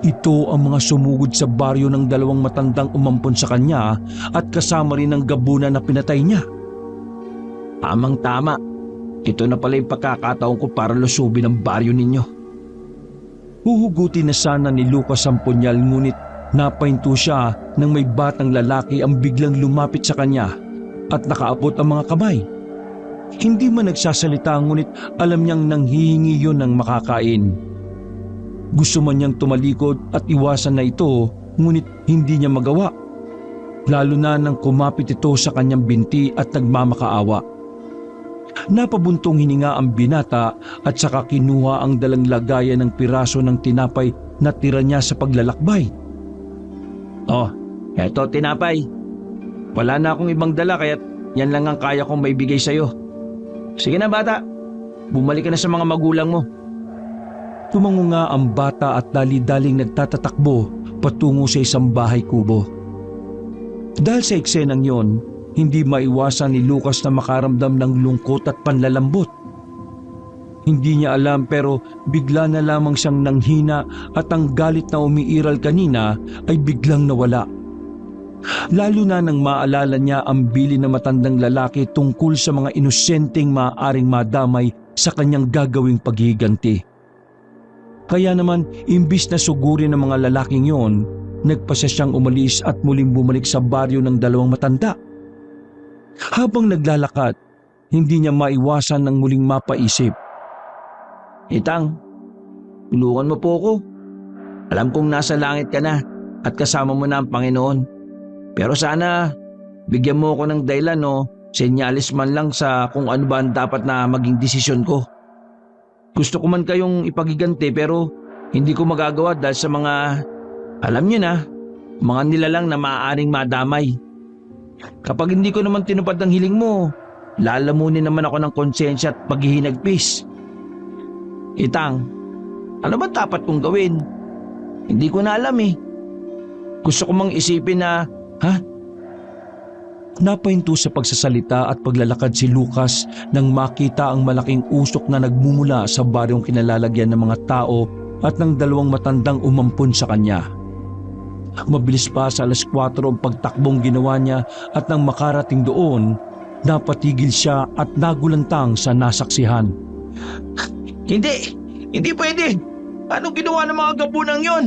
Ito ang mga sumugod sa baryo ng dalawang matandang umampon sa kanya at kasama rin ang gabunan na pinatay niya. Tamang-tama. Ito na pala yung pagkakataon ko para lusubin ang baryo ninyo. Huhugutin na sana ni Lucas ang punyal, ngunit napahinto siya nang may batang lalaki ang biglang lumapit sa kanya at nakaabot ang mga kamay. Hindi man nagsasalita, ngunit alam niyang nanghihingi yun ng makakain. Gusto man niyang tumalikod at iwasan na ito, ngunit hindi niya magawa. Lalo na nang kumapit ito sa kanyang binti at nagmamakaawa. Napabuntong hininga ang binata at saka kinuha ang dalang lagayan ng piraso ng tinapay na tira niya sa paglalakbay. Oh, eto tinapay. Wala na akong ibang dala kaya't yan lang ang kaya kong maibigay sa'yo. Sige na bata, bumalik ka na sa mga magulang mo. Tumango nga ang bata at dali-daling nagtatatakbo patungo sa isang bahay kubo. Dahil sa eksenang yon, hindi maiwasan ni Lucas na makaramdam ng lungkot at panlalambot. Hindi niya alam pero bigla na lamang siyang nanghina at ang galit na umiiral kanina ay biglang nawala. Lalo na nang maalala niya ang bili na matandang lalaki tungkol sa mga inosenteng maaaring madamay sa kanyang gagawing paghihiganti. Kaya naman, imbis na sugurin ng mga lalaking yon, nagpasya siyang umalis at muling bumalik sa baryo ng dalawang matanda. Habang naglalakad, hindi niya maiwasan ng muling mapaisip. Itang, tulungan mo po ako. Alam kong nasa langit ka na at kasama mo na ang Panginoon. Pero sana, bigyan mo ako ng dahilan o senyalis man lang sa kung ano ba ang dapat na maging desisyon ko. Gusto ko man kayong ipagiganti pero hindi ko magagawa dahil sa mga, alam niyo na, mga nilalang na maaaring madamay. Kapag hindi ko naman tinupad ang hiling mo, lalamunin naman ako ng konsensya at paghihinagpis. Itang, ano ba dapat kong gawin? Hindi ko na alam eh. Gusto ko mang isipin na, Napahinto sa pagsasalita at paglalakad si Lucas nang makita ang malaking usok na nagmumula sa baryong kinalalagyan ng mga tao at ng dalawang matandang umampon sa kanya. Mabilis pa sa 4:00 ang pagtakbong ginawa niya at nang makarating doon, napatigil siya at nagulantang sa nasaksihan. Hindi pwede! Anong ginawa ng mga gabunang yon?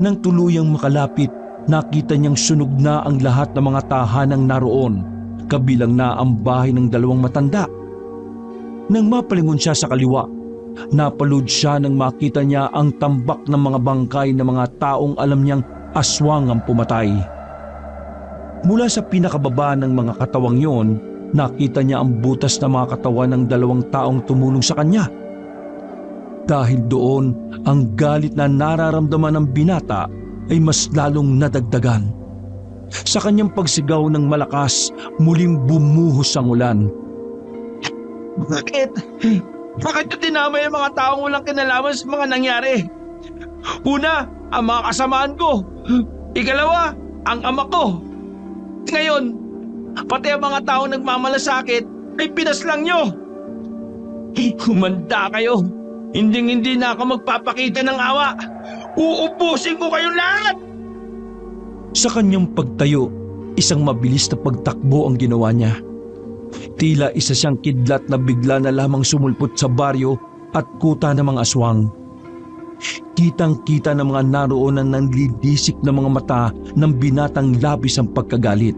Nang tuluyang makalapit, nakita niyang sunog na ang lahat ng mga tahanang naroon, kabilang na ang bahay ng dalawang matanda. Nang mapalingon siya sa kaliwa, napalud siya nang makita niya ang tambak ng mga bangkay ng mga taong alam niyang aswang ang pumatay. Mula sa pinakababa ng mga katawang yon, nakita niya ang butas na mga katawan ng dalawang taong tumulong sa kanya. Dahil doon, ang galit na nararamdaman ng binata ay mas lalong nadagdagan. Sa kanyang pagsigaw ng malakas, muling bumuhos ang ulan. Bakit? Bakit ito dinamay ang mga taong walang kinalaman sa mga nangyari? Una, ang mga kasamaan ko. Ikalawa, ang ama ko. Ngayon, pati ang mga taong nagmamalasakit ay pinaslang nyo. Humanda kayo. Hindi na ako magpapakita ng awa. Uubusin ko kayong lahat! Sa kanyang pagtayo, isang mabilis na pagtakbo ang ginawa niya. Tila isa siyang kidlat na bigla na lamang sumulpot sa baryo at kuta ng mga aswang. Kitang-kita ng mga naroon ang nanlidisik na mga mata ng binatang labis ang pagkagalit.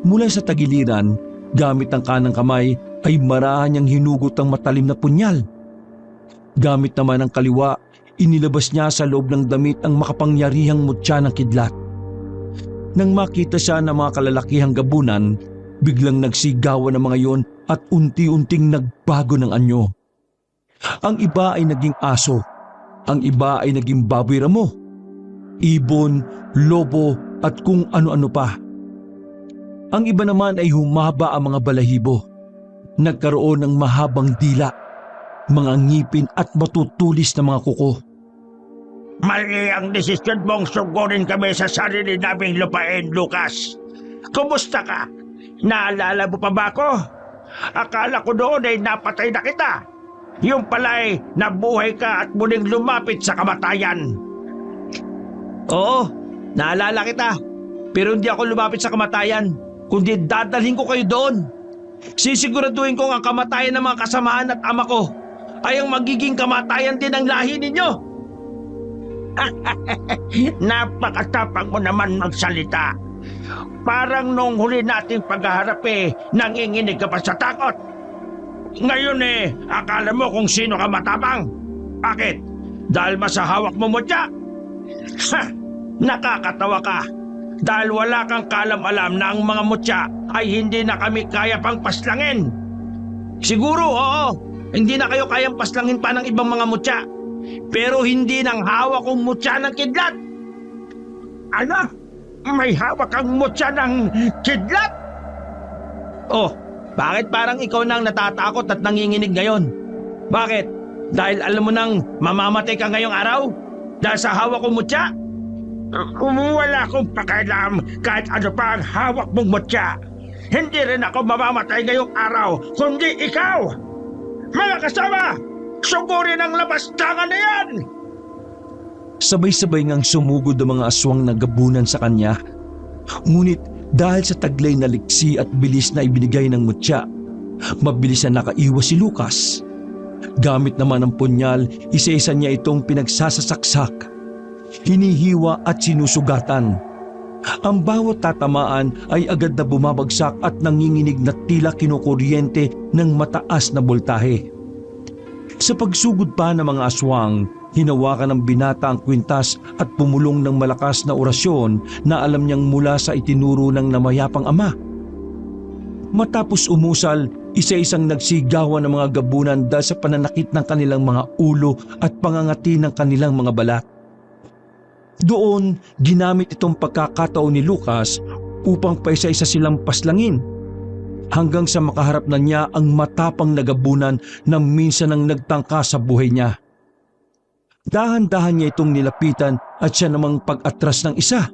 Mula sa tagiliran, gamit ang kanang kamay ay marahan niyang hinugot ang matalim na punyal. Gamit naman ang kaliwa, inilabas niya sa loob ng damit ang makapangyarihang mutya ng kidlat. Nang makita siya ng mga kalalakihang gabunan, biglang nagsigawan ng mga yon at unti-unting nagbago ng anyo. Ang iba ay naging aso, ang iba ay naging baboy ramo, ibon, lobo at kung ano-ano pa. Ang iba naman ay humaba ang mga balahibo. Nagkaroon ng mahabang dila, mga ngipin at matutulis na mga kuko. Mali ang desisyon mong sugurin kami sa sarili naming lupain, Lucas. Kumusta ka? Naalala mo pa ba ako? Akala ko noon ay napatay na kita. Yung pala'y nabuhay ka at muling lumapit sa kamatayan. Oo, naalala kita. Pero hindi ako lumapit sa kamatayan, kundi dadalhin ko kayo doon. Sisiguraduhin kong ang kamatayan ng mga kasamahan at ama ko ay ang magiging kamatayan din ng lahi ninyo. Napakatapang mo naman magsalita. Parang nung huli nating paghaharap nanginginig ka pa sa takot. Ngayon akala mo kung sino ka matapang. Bakit? Dahil masahawak mo mutya? Nakakatawa ka. Dahil wala kang kalam-alam na ang mga mutya ay hindi na kami kaya pang paslangin. Siguro, oo, hindi na kayo kayang paslangin pa ng ibang mga mutya. Pero hindi ng hawak kong mutya ng kidlat. Ano? May hawak kang mutya ng kidlat? Oh, bakit parang ikaw nang natatakot at nanginginig ngayon? Bakit? Dahil alam mo nang mamamatay ka ngayong araw? Dahil sa hawak kong mutya? Wala akong pakialam kahit ano pa ang hawak mong mutya. Hindi rin ako mamamatay ngayong araw, kundi ikaw! Mga kasama! Sugurin ang labastangan na yan! Sabay-sabay ngang sumugod ang mga aswang na gabunan sa kanya. Ngunit dahil sa taglay na liksi at bilis na ibinigay ng mutya, mabilis na nakaiwas si Lucas. Gamit naman ang punyal, isa-isa niya itong pinagsasasaksak, hinihiwa at sinusugatan. Ang bawat tatamaan ay agad na bumabagsak at nanginginig na tila kinukuryente ng mataas na boltahe. Sa pagsugod pa ng mga aswang, hinawakan ng binata ang kwintas at pumulong ng malakas na orasyon na alam niyang mula sa itinuro ng namayapang ama. Matapos umusal, isa-isang nagsigawan ng mga gabunan dahil sa pananakit ng kanilang mga ulo at pangangati ng kanilang mga balat. Doon, ginamit itong pagkakataon ni Lucas upang paisa-isa silang paslangin hanggang sa makaharap na niya ang matapang na gabunan na minsan ang nagtangka sa buhay niya. Dahan-dahan niya itong nilapitan at siya namang pag-atras ng isa.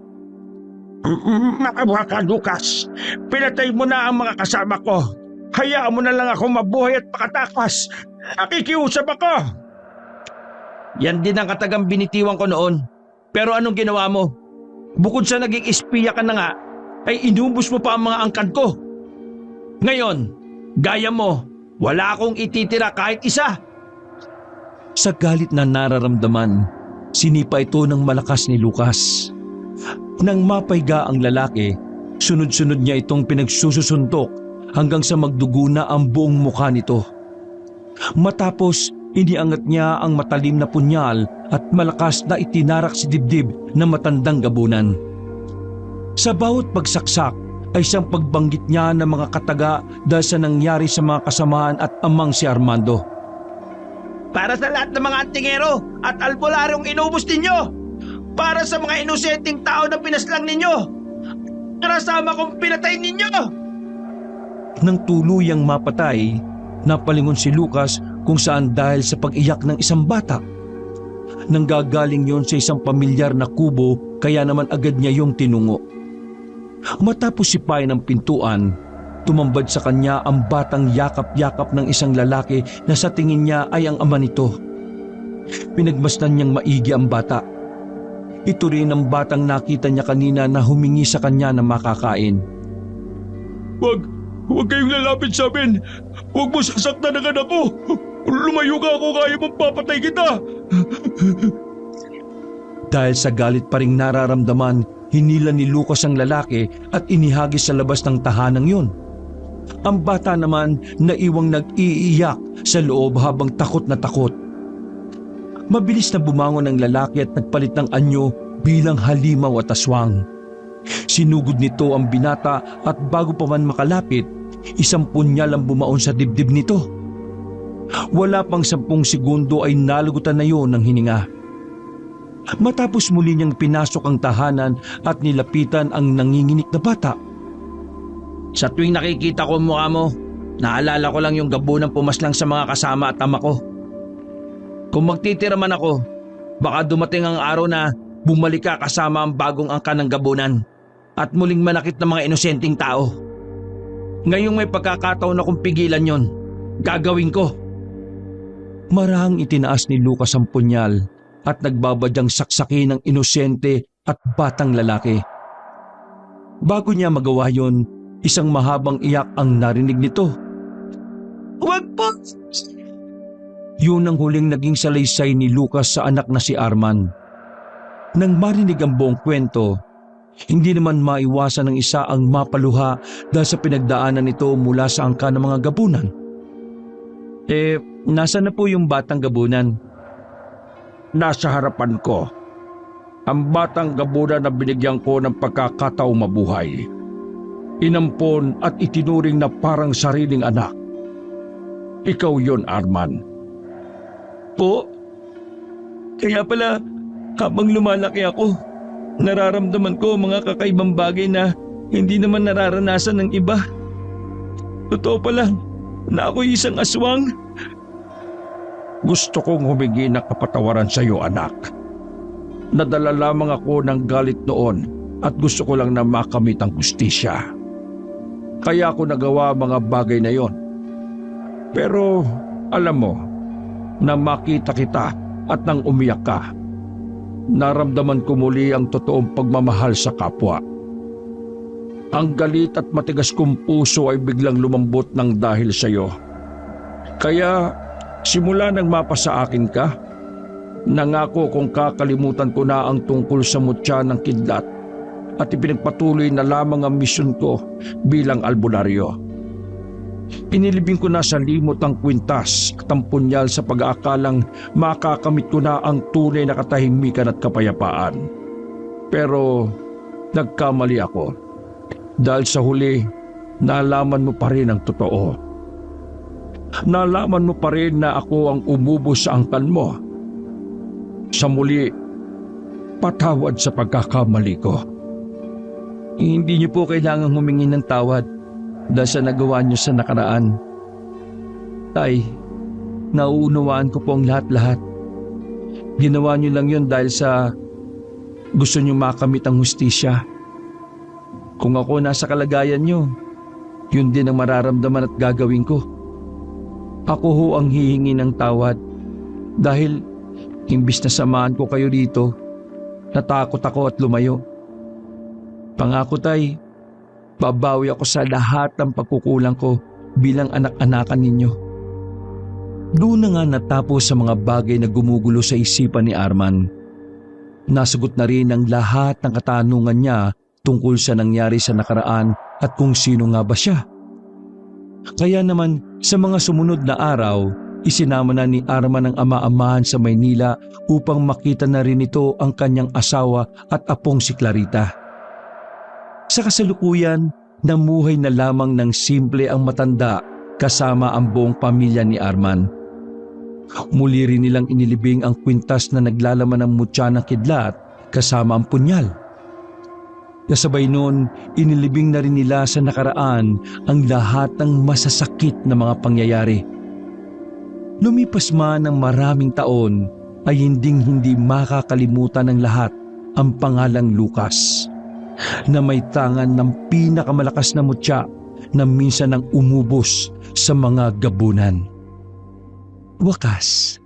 Makawa ka, Lucas. Pinatay mo na ang mga kasama ko. Hayaan mo na lang ako mabuhay at makatakas. Nakikiusap ako. Yan din ang katagang binitiwan ko noon. Pero anong ginawa mo? Bukod sa naging espiya ka na nga, ay inubos mo pa ang mga angkan ko. Ngayon, gaya mo, wala akong ititira kahit isa. Sa galit na nararamdaman, sinipa ito ng malakas ni Lucas. Nang mapayga ang lalaki, sunod-sunod niya itong pinagsususuntok hanggang sa magdugo na ang buong mukha nito. Matapos, iniangat niya ang matalim na punyal at malakas na itinarak si dibdib ng matandang gabunan. Sa bawat pagsaksak ay siyang pagbanggit niya ng mga kataga dahil sa nangyari sa mga kasamahan at amang si Armando. Para sa lahat ng mga antingero at albularyong inubos ninyo. Para sa mga inosenteng tao na pinaslang ninyo. Para sa ama kong pinatay ninyo. Nang tuluyang mapatay, napalingon si Lucas kung saan dahil sa pag-iyak ng isang bata. Nanggagaling yon sa isang pamilyar na kubo kaya naman agad niya yung tinungo. Matapos sipain ng pintuan, tumambad sa kanya ang batang yakap-yakap ng isang lalaki na sa tingin niya ay ang ama nito. Pinagmasdan niyang maigi ang bata. Ito rin ang batang nakita niya kanina na humingi sa kanya na makakain. Huwag kayong lalapit sa amin. Huwag mo sasaktan ang anak ko. Lumayo ka ako, kaya mong papatay kita! Dahil sa galit pa ring nararamdaman, hinila ni Lucas ang lalaki at inihagis sa labas ng tahanang yun. Ang bata naman naiwang nag-iiyak sa loob habang takot na takot. Mabilis na bumangon ang lalaki at nagpalit ng anyo bilang halimaw at aswang. Sinugod nito ang binata at bago pa man makalapit, isang punyal ang bumaon sa dibdib nito. Wala pang 10 segundo ay nalagutan na yon ng hininga. Matapos muli niyang pinasok ang tahanan at nilapitan ang nanginginig na bata. Sa tuwing nakikita ko ang mukha mo, naalala ko lang yung gabunang pumaslang sa mga kasama at ama ko. Kung magtitira man ako, baka dumating ang araw na bumalik ka kasama ang bagong angka ng gabunan at muling manakit ng mga inosenteng tao. Ngayong may pagkakataon akong pigilan yon, gagawin ko. Marahang itinaas ni Lucas ang punyal at nagbabadyang saksakin ng inosente at batang lalaki. Bago niya magawa yon, isang mahabang iyak ang narinig nito. Huwag po! Yun ang huling naging salaysay ni Lucas sa anak na si Arman. Nang marinig ang buong kwento, hindi naman maiwasan ng isa ang mapaluha dahil sa pinagdaanan nito mula sa angka ng mga gabunan. Nasaan na po yung batang gabunan? Nasa harapan ko. Ang batang gabunan na binigyan ko ng pagkakataong mabuhay. Inampon at itinuring na parang sariling anak. Ikaw yon, Arman. Po? Kaya pala, habang lumalaki ako, nararamdaman ko mga kakaibang bagay na hindi naman nararanasan ng iba. Totoo pala na ako'y isang aswang. Gusto kong humingi ng kapatawaran sa iyo, anak. Nadala lamang ako ng galit noon at gusto ko lang na makamit ang hustisya. Kaya ako nagawa mga bagay na yon. Pero alam mo, na makita kita at nang umiyak ka, naramdaman ko muli ang totoong pagmamahal sa kapwa. Ang galit at matigas kong puso ay biglang lumambot ng dahil sa iyo. Kaya simula nang mapa sa akin ka, nangako kung kakalimutan ko na ang tungkol sa mutya ng kidlat at ipinagpatuloy na lamang ang misyon ko bilang albularyo. Inilibing ko na sa limot ang kwintas at ang punyal sa pag-aakalang makakamit ko na ang tunay na katahimikan at kapayapaan. Pero nagkamali ako dahil sa huli nalaman mo pa rin ang totoo. Nalaman mo pa rin na ako ang umubos sa angkan mo. Sa muli, patawad sa pagkakamali ko. Hindi niyo po kailangang humingi ng tawad dahil sa nagawa niyo sa nakaraan. Tay, nauunawaan ko po ang lahat-lahat. Ginawa niyo lang yun dahil sa gusto niyo makamit ang hustisya. Kung ako nasa kalagayan niyo, yun din ang mararamdaman at gagawin ko. Ako ho ang hihingi ng tawad dahil imbis na samahan ko kayo dito, natakot ako at lumayo. Pangako, Tay, babawi ako sa lahat ng pagkukulang ko bilang anak-anakan ninyo. Doon na nga natapos sa mga bagay na gumugulo sa isipan ni Arman. Nasagot na rin ang lahat ng katanungan niya tungkol sa nangyari sa nakaraan at kung sino nga ba siya. Kaya naman sa mga sumunod na araw, isinama na ni Arman ang ama-amahan sa Maynila upang makita na rin ito ang kanyang asawa at apong si Clarita. Sa kasalukuyan, namuhay na lamang ng simple ang matanda kasama ang buong pamilya ni Arman. Muli rin nilang inilibing ang kwintas na naglalaman ng mutya ng kidlat kasama ang punyal. Kasabay noon, inilibing na rin nila sa nakaraan ang lahat ng masasakit na mga pangyayari. Lumipas man ng maraming taon ay hindi makakalimutan ng lahat ang pangalang Lucas, na may tangan ng pinakamalakas na mutya na minsan ang umubos sa mga gabunan. Wakas,